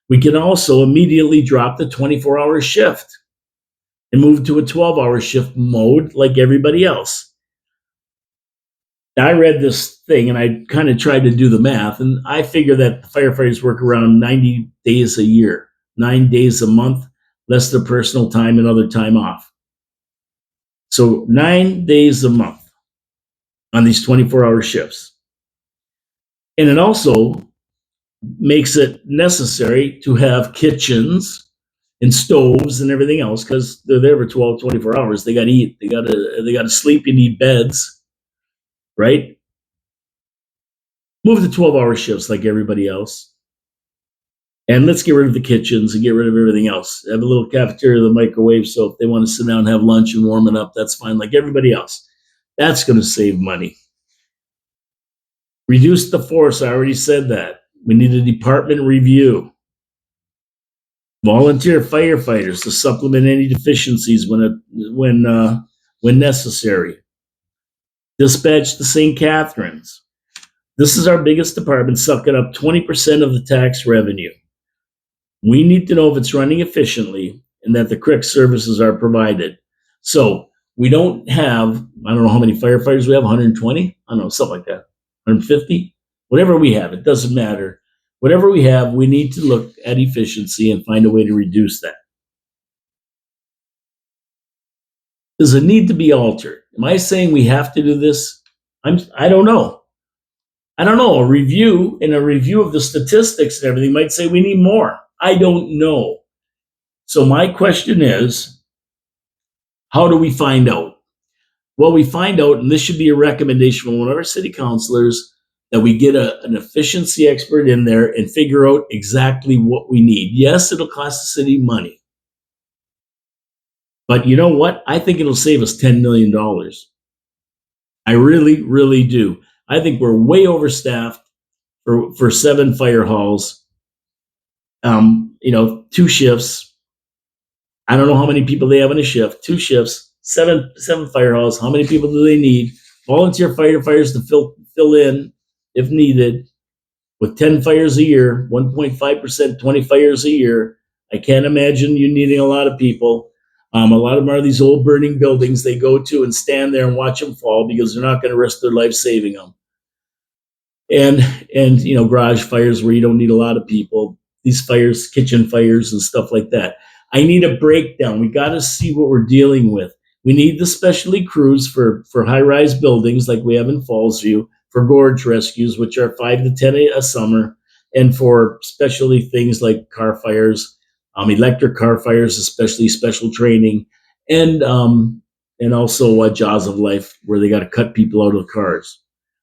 S1: We can also immediately drop the 24-hour shift and move to a 12-hour shift mode like everybody else. Now, I read this thing and I kind of tried to do the math, and I figure that firefighters work around 90 days a year, 9 days a month, less their personal time and other time off. So 9 days a month on these 24-hour shifts. And it also makes it necessary to have kitchens and stoves and everything else because they're there for 12, 24 hours. They got to eat. They got to sleep. You need beds. Right? Move to 12-hour shifts like everybody else. And let's get rid of the kitchens and get rid of everything else. Have a little cafeteria, the microwave, so if they want to sit down and have lunch and warm it up, that's fine, like everybody else. That's going to save money. Reduce the force. I already said that. We need a department review. Volunteer firefighters to supplement any deficiencies when necessary. Dispatch to St. Catharines. This is our biggest department, sucking up 20% of the tax revenue. We need to know if it's running efficiently and that the correct services are provided. So we don't have, I don't know how many firefighters we have, 120? I don't know, something like that. 150? Whatever we have, it doesn't matter. Whatever we have, we need to look at efficiency and find a way to reduce that. Does it need to be altered? Am I saying we have to do this? I don't know. I don't know. A review of the statistics and everything might say we need more. I don't know. So my question is, how do we find out? Well, we find out, and this should be a recommendation from one of our city councilors, that we get an efficiency expert in there and figure out exactly what we need. Yes, it'll cost the city money. But you know what? I think it'll save us $10 million. I really, really do. I think we're way overstaffed for 7 fire halls. 2 shifts. I don't know how many people they have in a shift. 2 shifts, 7 fire halls. How many people do they need? Volunteer firefighters to fill in if needed. With 10 fires a year, 1.5%, 20 fires a year. I can't imagine you needing a lot of people. A lot of them are these old burning buildings they go to and stand there and watch them fall because they're not going to risk their life saving them. And garage fires where you don't need a lot of people. These fires, kitchen fires and stuff like that. I need a breakdown. We got to see what we're dealing with. We need the specialty crews for high-rise buildings like we have in Fallsview, for gorge rescues, which are 5 to 10 a summer, and for specialty things like car fires, electric car fires, especially special training, and also Jaws of Life, where they got to cut people out of cars.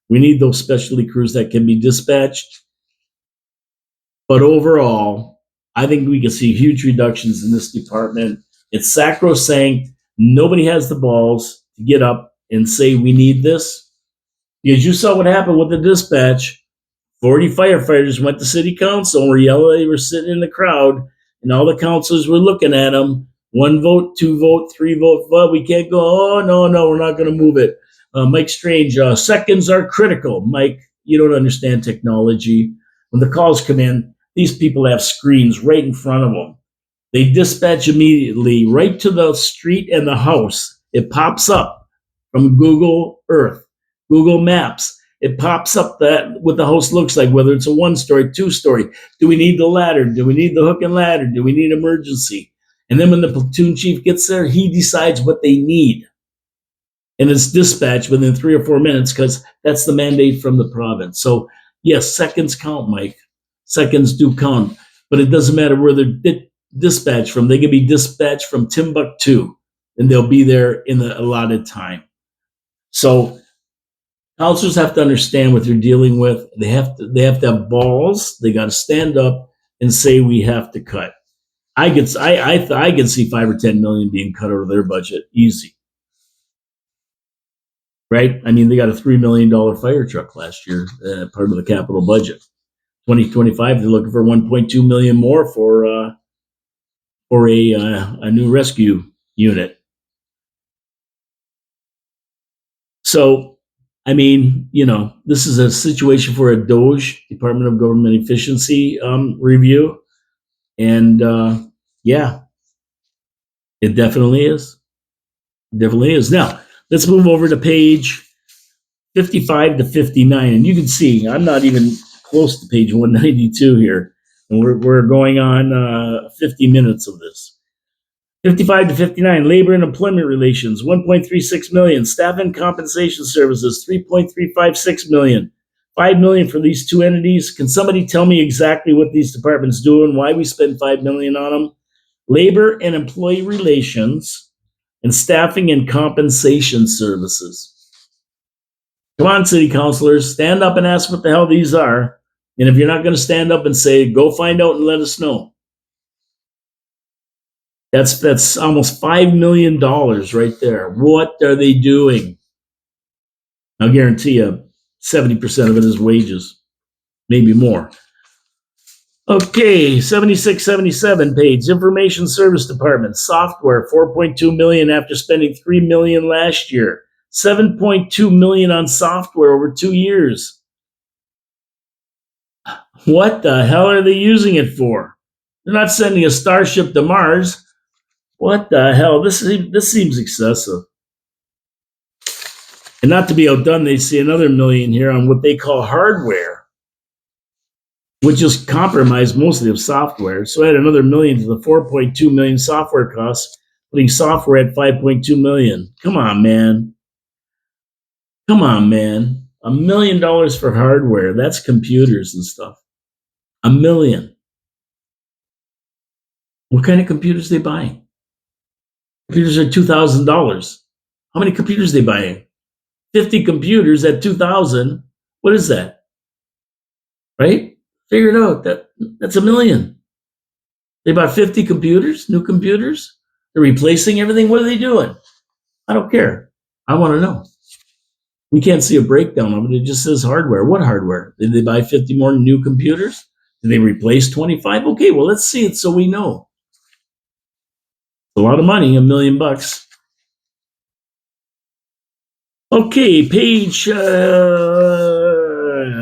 S1: We need those specialty crews that can be dispatched. But overall, I think we can see huge reductions in this department. It's sacrosanct. Nobody has the balls to get up and say we need this. Because you saw what happened with the dispatch. 40 firefighters went to city council and were yelling. They were sitting in the crowd, and all the councilors were looking at them. 1 vote, 2 vote, 3 vote. Well, we can't go. Oh, no, we're not going to move it. Mike Strange, seconds are critical. Mike, you don't understand technology. When the calls come in, these people have screens right in front of them. They dispatch immediately right to the street and the house. It pops up from Google Earth, Google Maps. It pops up that what the house looks like, whether it's a 1-story, 2-story. Do we need the ladder? Do we need the hook and ladder? Do we need emergency? And then when the platoon chief gets there, he decides what they need. And it's dispatched within 3 or 4 minutes because that's the mandate from the province. So yes, seconds count, Mike. Seconds do count, but it doesn't matter where they're dispatched from. They can be dispatched from Timbuktu, and they'll be there in the allotted time. So counselors have to understand what they're dealing with. They have to have balls. They got to stand up and say we have to cut. I could see 5 or 10 million being cut out of their budget easy. Right? I mean, they got a $3 million fire truck last year, part of the capital budget. 2025, they're looking for 1.2 million more for a new rescue unit. So, I mean, this is a situation for a DOGE, Department of Government Efficiency review, and yeah, it definitely is. It definitely is. Now, let's move over to page 55 to 59, and you can see I'm not even close to page 192 here, and we're going on 50 minutes of this. 55 to 59, labor and employment relations, 1.36 million. Staff and compensation services, 3.356 million. 5 million for these two entities. Can somebody tell me exactly what these departments do and why we spend 5 million on them? Labor and employee relations and staffing and compensation services. Come on, city councilors, stand up and ask what the hell these are. And if you're not going to stand up and say, go find out and let us know. That's almost $5 million right there. What are they doing? I'll guarantee you 70% of it is wages, maybe more. Okay, 76, 77 page, Information Service Department, software, 4.2 million after spending 3 million last year. 7.2 million on software over 2 years. What the hell are they using it for? They're not sending a Starship to Mars. What the hell? This seems excessive. And not to be outdone, they see another million here on what they call hardware, which is compromised mostly of software. So add another million to the 4.2 million software costs, putting software at 5.2 million. Come on, man. Come on, man. $1 million for hardware. That's computers and stuff. $1 million. What kind of computers are they buying? Computers are $2,000. How many computers are they buying? 50 computers at $2,000. What is that? Right? Figure it out. That's $1 million. They bought 50 computers, new computers. They're replacing everything. What are they doing? I don't care. I want to know. We can't see a breakdown of it. It just says hardware. What hardware? Did they buy 50 more new computers? Did they replace 25? Okay, well, let's see it so we know. A lot of money, $1 million. Okay, page,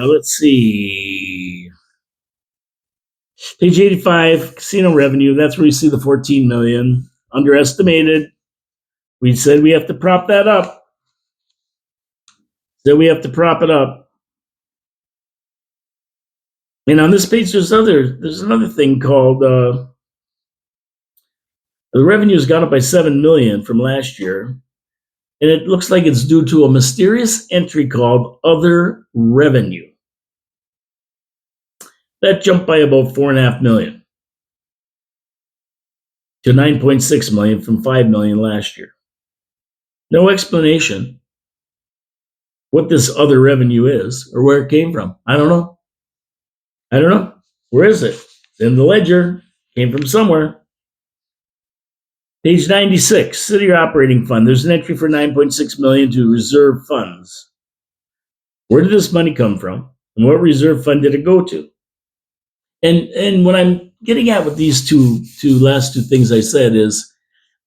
S1: let's see. Page 85, casino revenue. That's where you see the 14 million. Underestimated. We said we have to prop that up. And on this page, there's another thing called the revenue has gone up by 7 million from last year. And it looks like it's due to a mysterious entry called other revenue. That jumped by about 4.5 million to 9.6 million from 5 million last year. No explanation what this other revenue is or where it came from. I don't know. Where is it? It's in the ledger. Came from somewhere. Page 96, city operating fund. There's an entry for 9.6 million to reserve funds. Where did this money come from? And what reserve fund did it go to? And what I'm getting at with these last two things I said is,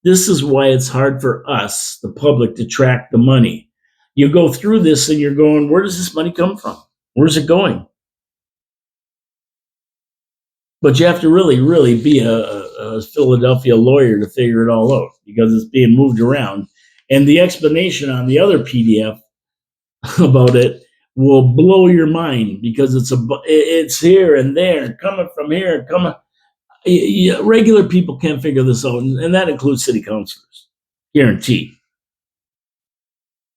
S1: this is why it's hard for us, the public, to track the money. You go through this and you're going, where does this money come from? Where's it going? But you have to really, really be a Philadelphia lawyer to figure it all out, because it's being moved around. And the explanation on the other PDF about it will blow your mind, because it's here and there, coming from here, coming. Regular people can't figure this out, and that includes city councilors. Guaranteed.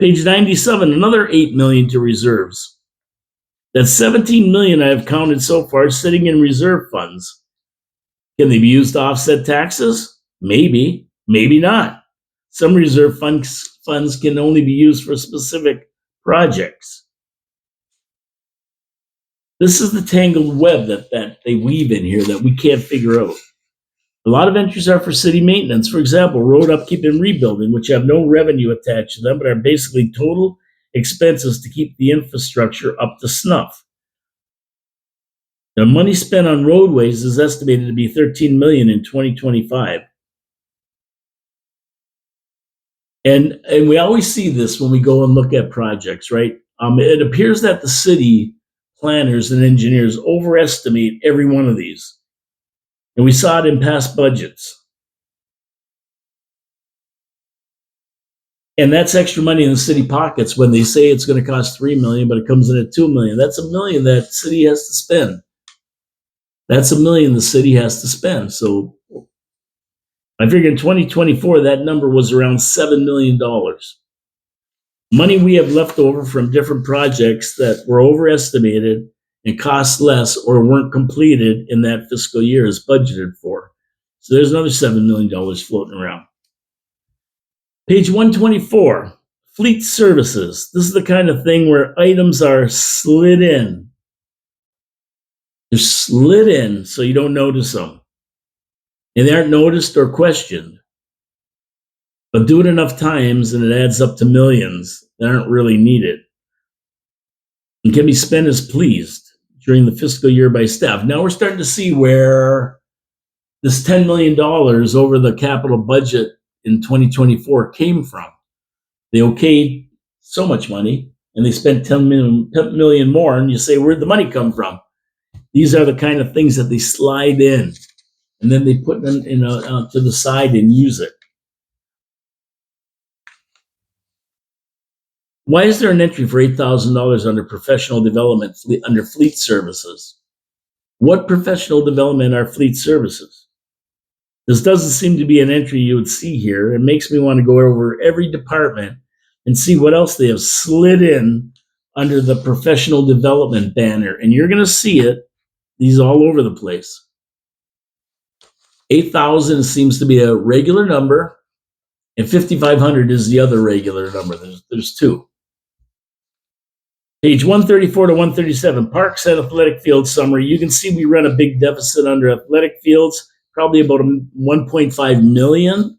S1: Page 97, another 8 million to reserves. That's 17 million I have counted so far sitting in reserve funds. Can they be used to offset taxes? Maybe, maybe not. Some reserve funds can only be used for specific projects. This is the tangled web that they weave in here that we can't figure out. A lot of entries are for city maintenance. For example, road upkeep and rebuilding, which have no revenue attached to them, but are basically total expenses to keep the infrastructure up to snuff. The money spent on roadways is estimated to be $13 million in 2025. And we always see this when we go and look at projects, right? It appears that the city planners and engineers overestimate every one of these. And we saw it in past budgets. And that's extra money in the city pockets when they say it's going to cost $3 million, but it comes in at $2 million. That's $1 million that city has to spend. That's $1 million the city has to spend. So I figure in 2024, that number was around $7 million. Money we have left over from different projects that were overestimated and cost less or weren't completed in that fiscal year is budgeted for. So there's another $7 million floating around. Page 124, fleet services. This is the kind of thing where items are slid in. They're slid in so you don't notice them. And they aren't noticed or questioned. But do it enough times and it adds up to millions that aren't really needed. And can be spent as pleased during the fiscal year by staff. Now we're starting to see where this $10 million over the capital budget in 2024 came from. They okayed so much money and they spent 10 million more, and you say, where'd the money come from? These are the kind of things that they slide in and then they put them to the side and use it. Why is there an entry for $8,000 under professional development under fleet services? What professional development are fleet services? This doesn't seem to be an entry you would see here. It makes me want to go over every department and see what else they have slid in under the professional development banner. And you're going to see it. These all over the place. 8,000 seems to be a regular number, and 5,500 is the other regular number. There's two. Page 134 to 137, parks and athletic field summary. You can see we run a big deficit under athletic fields, probably about 1.5 million.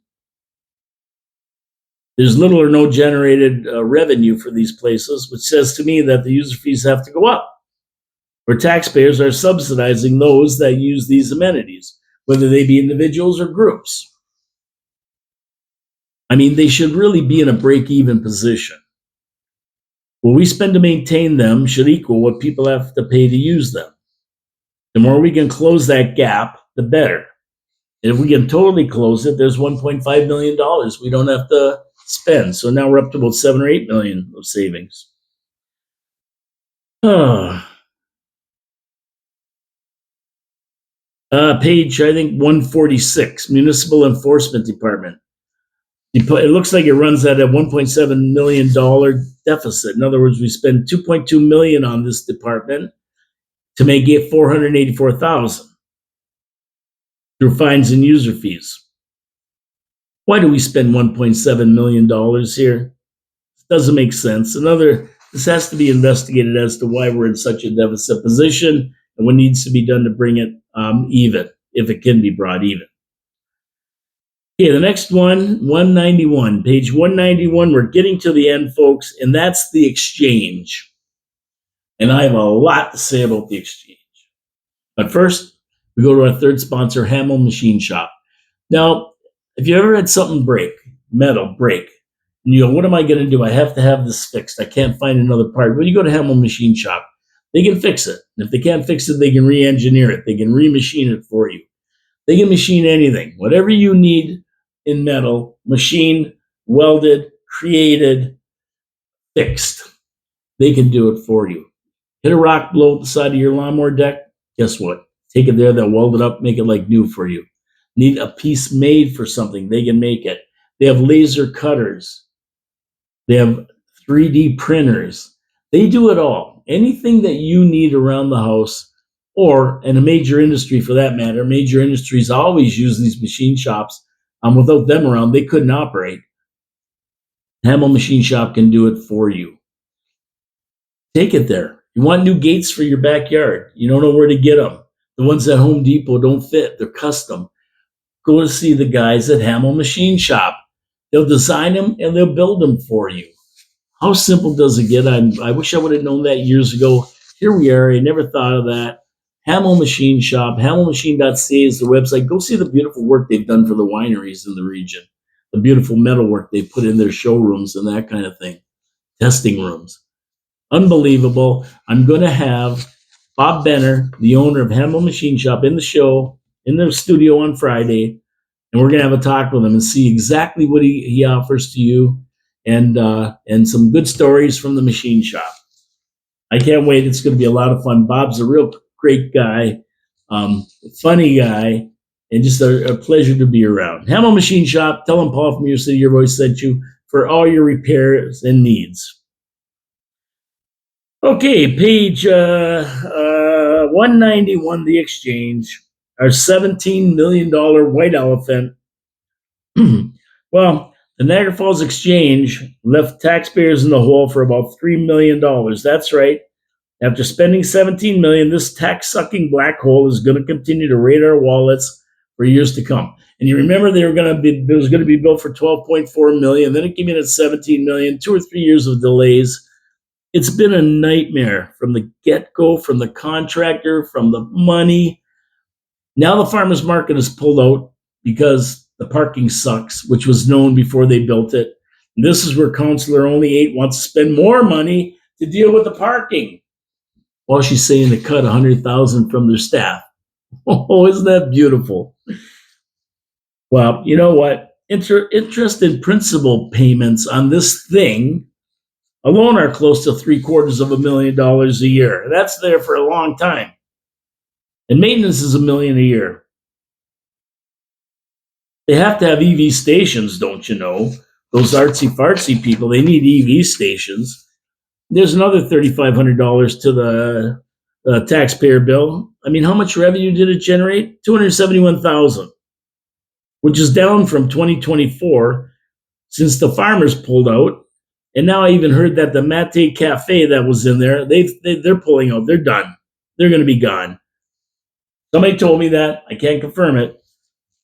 S1: There's little or no generated revenue for these places, which says to me that the user fees have to go up, where taxpayers are subsidizing those that use these amenities, whether they be individuals or groups. I mean, they should really be in a break-even position. What we spend to maintain them should equal what people have to pay to use them. The more we can close that gap, the better. And if we can totally close it, there's $1.5 million we don't have to spend. So now we're up to about 7 or 8 million of savings. Page, I think, 146, Municipal Enforcement Department. It looks like it runs at a $1.7 million deficit. In other words, we spend $2.2 million on this department to make it $484,000 through fines and user fees. Why do we spend $1.7 million here? It doesn't make sense. This has to be investigated as to why we're in such a deficit position and what needs to be done to bring it even, if it can be brought even. Okay, the next one, 191, page 191, we're getting to the end, folks, and that's the exchange. And I have a lot to say about the exchange. But first, we go to our third sponsor, Hamel Machine Shop. Now, if you ever had something break, metal break, and you go, what am I going to do? I have to have this fixed. I can't find another part. Well, you go to Hamel Machine Shop. They can fix it. And if they can't fix it, they can re-engineer it. They can remachine it for you. They can machine anything. Whatever you need in metal, machined, welded, created, fixed. They can do it for you. Hit a rock, blow at the side of your lawnmower deck. Guess what? Take it there, they'll weld it up, make it like new for you. Need a piece made for something, they can make it. They have laser cutters. They have 3D printers. They do it all. Anything that you need around the house, or in a major industry for that matter. Major industries always use these machine shops. Without them around, they couldn't operate. Hamel Machine Shop can do it for you. Take it there. You want new gates for your backyard. You don't know where to get them. The ones at Home Depot don't fit. They're custom. Go to see the guys at Hamel Machine Shop. They'll design them and they'll build them for you. How simple does it get? I wish I would have known that years ago. Here we are. I never thought of that. Hamel Machine Shop, hamelmachine.ca is the website. Go see the beautiful work they've done for the wineries in the region, the beautiful metal work they put in their showrooms and that kind of thing, testing rooms. Unbelievable. I'm going to have Bob Benner, the owner of Hamel Machine Shop, in the show, in the studio on Friday, and we're going to have a talk with him and see exactly what he offers to you, and some good stories from the machine shop. I can't wait. It's going to be a lot of fun. Bob's a real great guy, funny guy, and just a pleasure to be around. Hamel Machine Shop. Tell him Paul from Your City Your Voice sent you for all your repairs and needs. Okay, page 191, The Exchange, our $17 million white elephant. Well, the Niagara Falls Exchange left taxpayers in the hole for about $3 million. That's right. After spending $17 million, this tax-sucking black hole is going to continue to raid our wallets for years to come. And you remember it was going to be built for $12.4 million. Then it came in at $17 million, 2 or 3 years of delays. It's been a nightmare from the get-go, from the contractor, from the money. Now the farmers market is pulled out because the parking sucks, which was known before they built it. And this is where Councillor Only 8 wants to spend more money to deal with the parking. Well, she's saying to cut $100,000 from their staff. Oh, isn't that beautiful? Well, you know what? Interest and principal payments on this thing alone are close to $750,000 a year. That's there for a long time. And maintenance is $1 million a year. They have to have EV stations, don't you know? Those artsy-fartsy people, they need EV stations. There's another $3,500 to the taxpayer bill. I mean, how much revenue did it generate? $271,000, which is down from 2024 since the farmers pulled out. And now I even heard that the Mate Cafe that was in there, they're pulling out. They're done. They're going to be gone. Somebody told me that. I can't confirm it.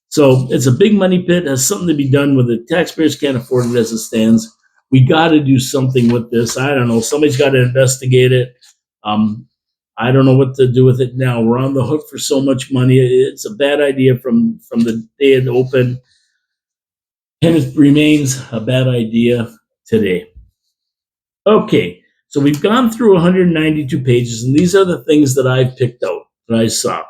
S1: So it's a big money pit. It has something to be done with it. Taxpayers can't afford it as it stands. We got to do something with this. I don't know. Somebody's got to investigate it. I don't know what to do with it now. We're on the hook for so much money. It's a bad idea from the day it opened. And it remains a bad idea today. Okay, so we've gone through 192 pages, and these are the things that I've picked out, that I saw.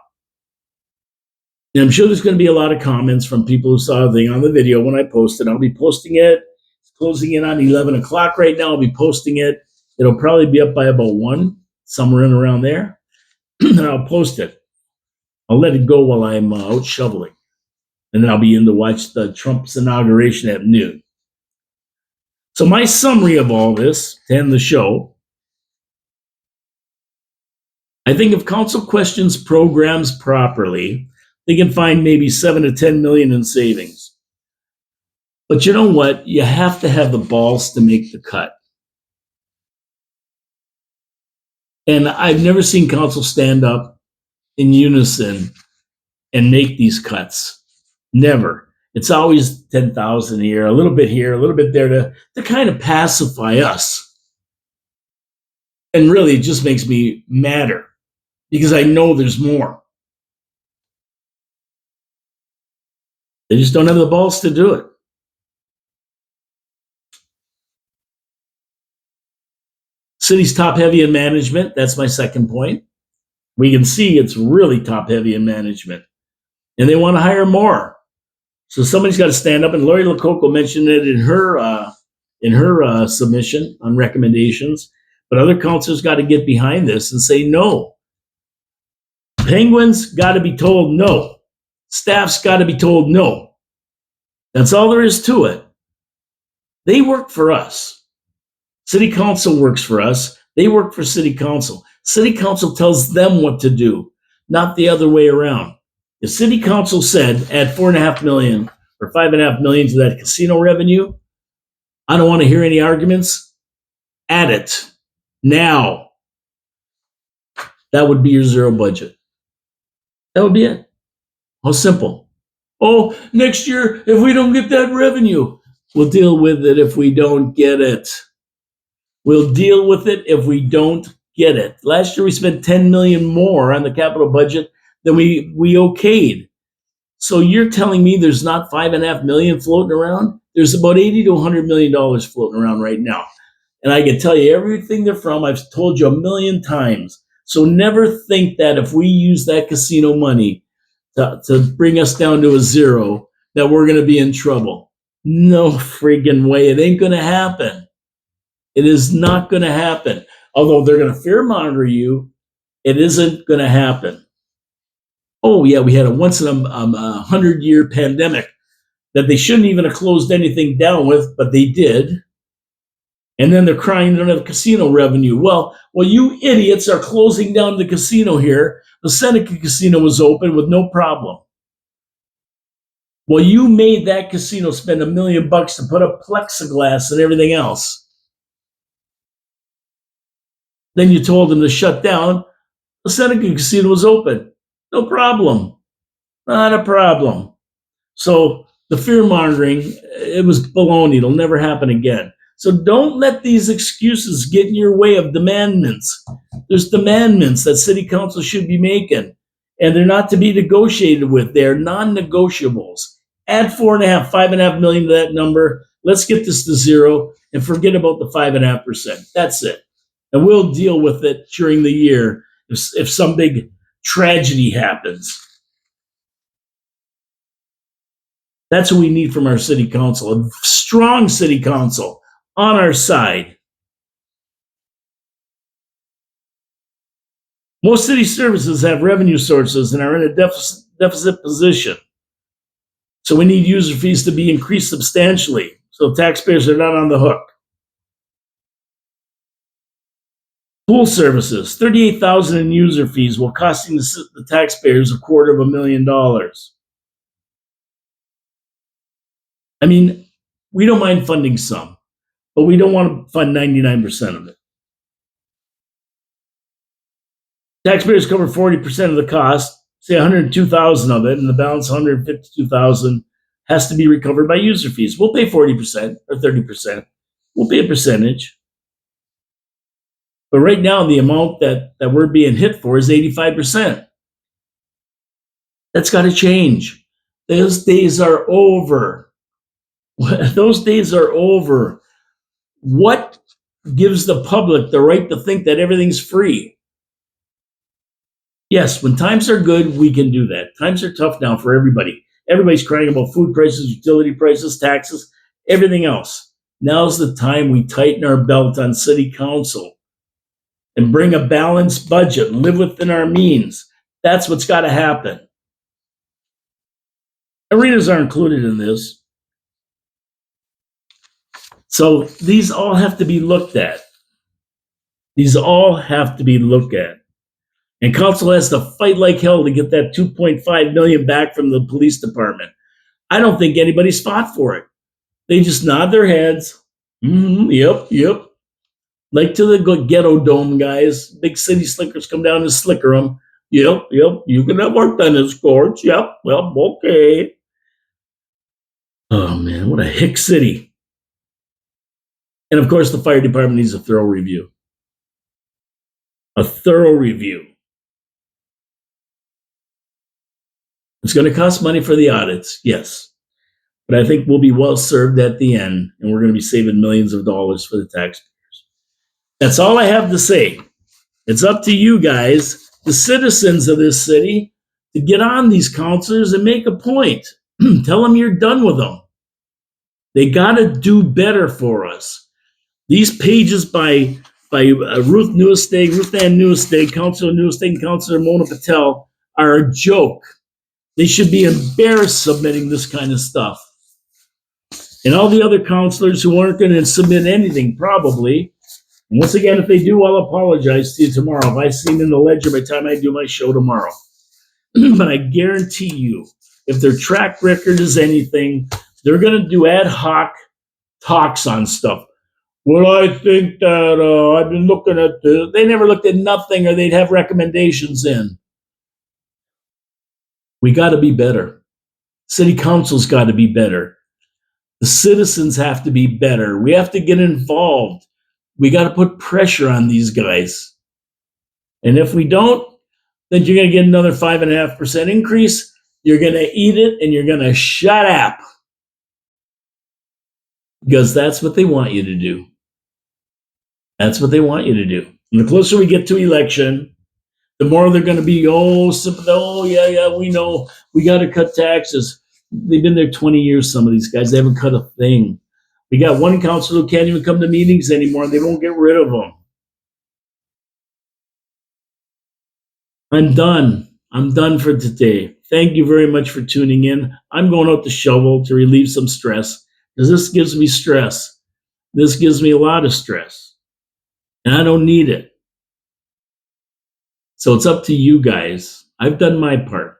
S1: And I'm sure there's going to be a lot of comments from people who saw the thing on the video when I post it. I'll be posting it. It's closing in on 11 o'clock right now. I'll be posting it. It'll probably be up by about 1, somewhere in around there. And I'll post it. I'll let it go while I'm out shoveling. And then I'll be in to watch the Trump's inauguration at noon. So my summary of all this, to end the show, I think if council questions programs properly, they can find maybe 7 to 10 million in savings. But you know what? You have to have the balls to make the cut. And I've never seen council stand up in unison and make these cuts. Never. It's always 10,000 here, a little bit here, a little bit there to kind of pacify us. And really, it just makes me madder because I know there's more. They just don't have the balls to do it. City's top heavy in management. That's my second point. We can see it's really top heavy in management. And they want to hire more. So somebody's got to stand up, and Lori Lococo mentioned it in her submission on recommendations. But other councils got to get behind this and say no. Penguins got to be told no. Staff's got to be told no. That's all there is to it. They work for us. City council works for us. They work for city council. City council tells them what to do. not the other way around. The city council said add 4.5 million or 5.5 million to that casino revenue. I don't want to hear any arguments. Add it now. That would be your zero budget. That would be it. How simple. Oh, next year, if we don't get that revenue, we'll deal with it if we don't get it. We'll deal with it if we don't get it. Last year, we spent 10 million more on the capital budget than we okayed. So you're telling me there's not 5.5 million floating around? There's about 80 to 100 million dollars floating around right now. And I can tell you everything they're from. I've told you a million times. So never think that if we use that casino money to bring us down to a zero, that we're going to be in trouble. No friggin' way. It ain't going to happen. It is not going to happen. Although they're going to fear monitor you, it isn't going to happen. Oh, yeah, we had a once in a 100-year pandemic that they shouldn't even have closed anything down with, but they did. And then they're crying they don't have casino revenue. Well, you idiots are closing down the casino here. The Seneca Casino was open with no problem. Well, you made that casino spend $1 million to put up plexiglass and everything else. Then you told them to shut down. The Seneca Casino was open. No problem. Not a problem. So the fear mongering, it was baloney. It'll never happen again. So don't let these excuses get in your way of demandments. There's demandments that city council should be making, and they're not to be negotiated with. They're non-negotiables. Add 5.5 million to that number. Let's get this to zero and forget about the 5.5%. That's it. And we'll deal with it during the year if some big tragedy happens. That's what we need from our city council, a strong city council on our side. Most city services have revenue sources and are in a deficit position. So we need user fees to be increased substantially so taxpayers are not on the hook. Pool services, $38,000 in user fees while costing the taxpayers $250,000. I mean, we don't mind funding some, but we don't want to fund 99% of it. Taxpayers cover 40% of the cost, say $102,000 of it, and the balance $152,000 has to be recovered by user fees. We'll pay 40% or 30%. We'll pay a percentage. But right now, the amount that we're being hit for is 85%. That's got to change. Those days are over. Those days are over. What gives the public the right to think that everything's free? Yes, when times are good, we can do that. Times are tough now for everybody. Everybody's crying about food prices, utility prices, taxes, everything else. Now's the time we tighten our belt on city council and bring a balanced budget and live within our means. That's what's got to happen. Arenas are included in this. So these all have to be looked at. These all have to be looked at. And council has to fight like hell to get that $2.5 million back from the police department. I don't think anybody's fought for it. They just nod their heads. Yep. Like to the ghetto dome guys, big city slickers come down and slicker them. Yep, you can have our tennis courts. Yep, well, okay. Oh man, what a hick city. And of course, the fire department needs a thorough review. A thorough review. It's going to cost money for the audits, yes. But I think we'll be well served at the end, and we're going to be saving millions of dollars for the taxpayers. That's all I have to say. It's up to you guys, the citizens of this city, to get on these counselors and make a point. Tell them you're done with them. They got to do better for us. These pages by Ruth Ann Newestay, Councilor Newestay, and Councilor Mona Patel are a joke. They should be embarrassed submitting this kind of stuff. And all the other counselors who aren't going to submit anything, probably. And once again, if they do, I'll apologize to you tomorrow. If I see them in the ledger by the time I do my show tomorrow. but I guarantee you, if their track record is anything, they're going to do ad hoc talks on stuff. Well, I think that I've been looking at this. They never looked at nothing, or they'd have recommendations in. We got to be better. City council's got to be better. The citizens have to be better. We have to get involved. We got to put pressure on these guys. And if we don't, then you're going to get another 5.5% increase. You're going to eat it and you're going to shut up. Because that's what they want you to do. That's what they want you to do. And the closer we get to election, the more they're going to be, yeah, we know we got to cut taxes. They've been there 20 years, some of these guys. They haven't cut a thing. We got one councilor who can't even come to meetings anymore, and they won't get rid of them. I'm done. I'm done for today. Thank you very much for tuning in. I'm going out to shovel to relieve some stress, because this gives me stress. This gives me a lot of stress, and I don't need it. So it's up to you guys. I've done my part.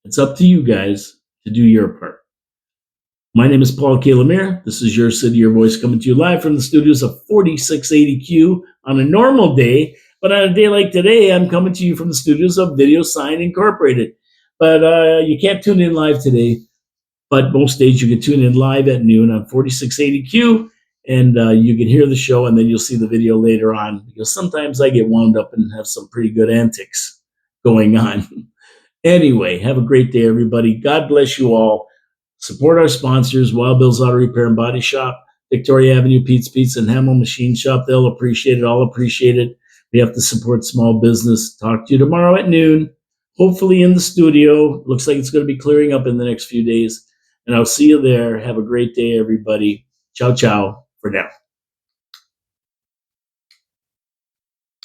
S1: It's up to you guys to do your part. My name is Paul K. Lemire. This is Your City, Your Voice, coming to you live from the studios of 4680Q on a normal day. But on a day like today, I'm coming to you from the studios of Video Sign Incorporated. But you can't tune in live today. But most days you can tune in live at noon on 4680Q. And you can hear the show, and then you'll see the video later on. Because sometimes I get wound up and have some pretty good antics going on. Anyway, have a great day, everybody. God bless you all. Support our sponsors, Wild Bill's Auto Repair and Body Shop, Victoria Avenue Pete's Pizza and Hamel Machine Shop. They'll appreciate it. I'll appreciate it. We have to support small business. Talk to you tomorrow at noon, hopefully in the studio. Looks like it's going to be clearing up in the next few days. And I'll see you there. Have a great day, everybody. Ciao, ciao for now.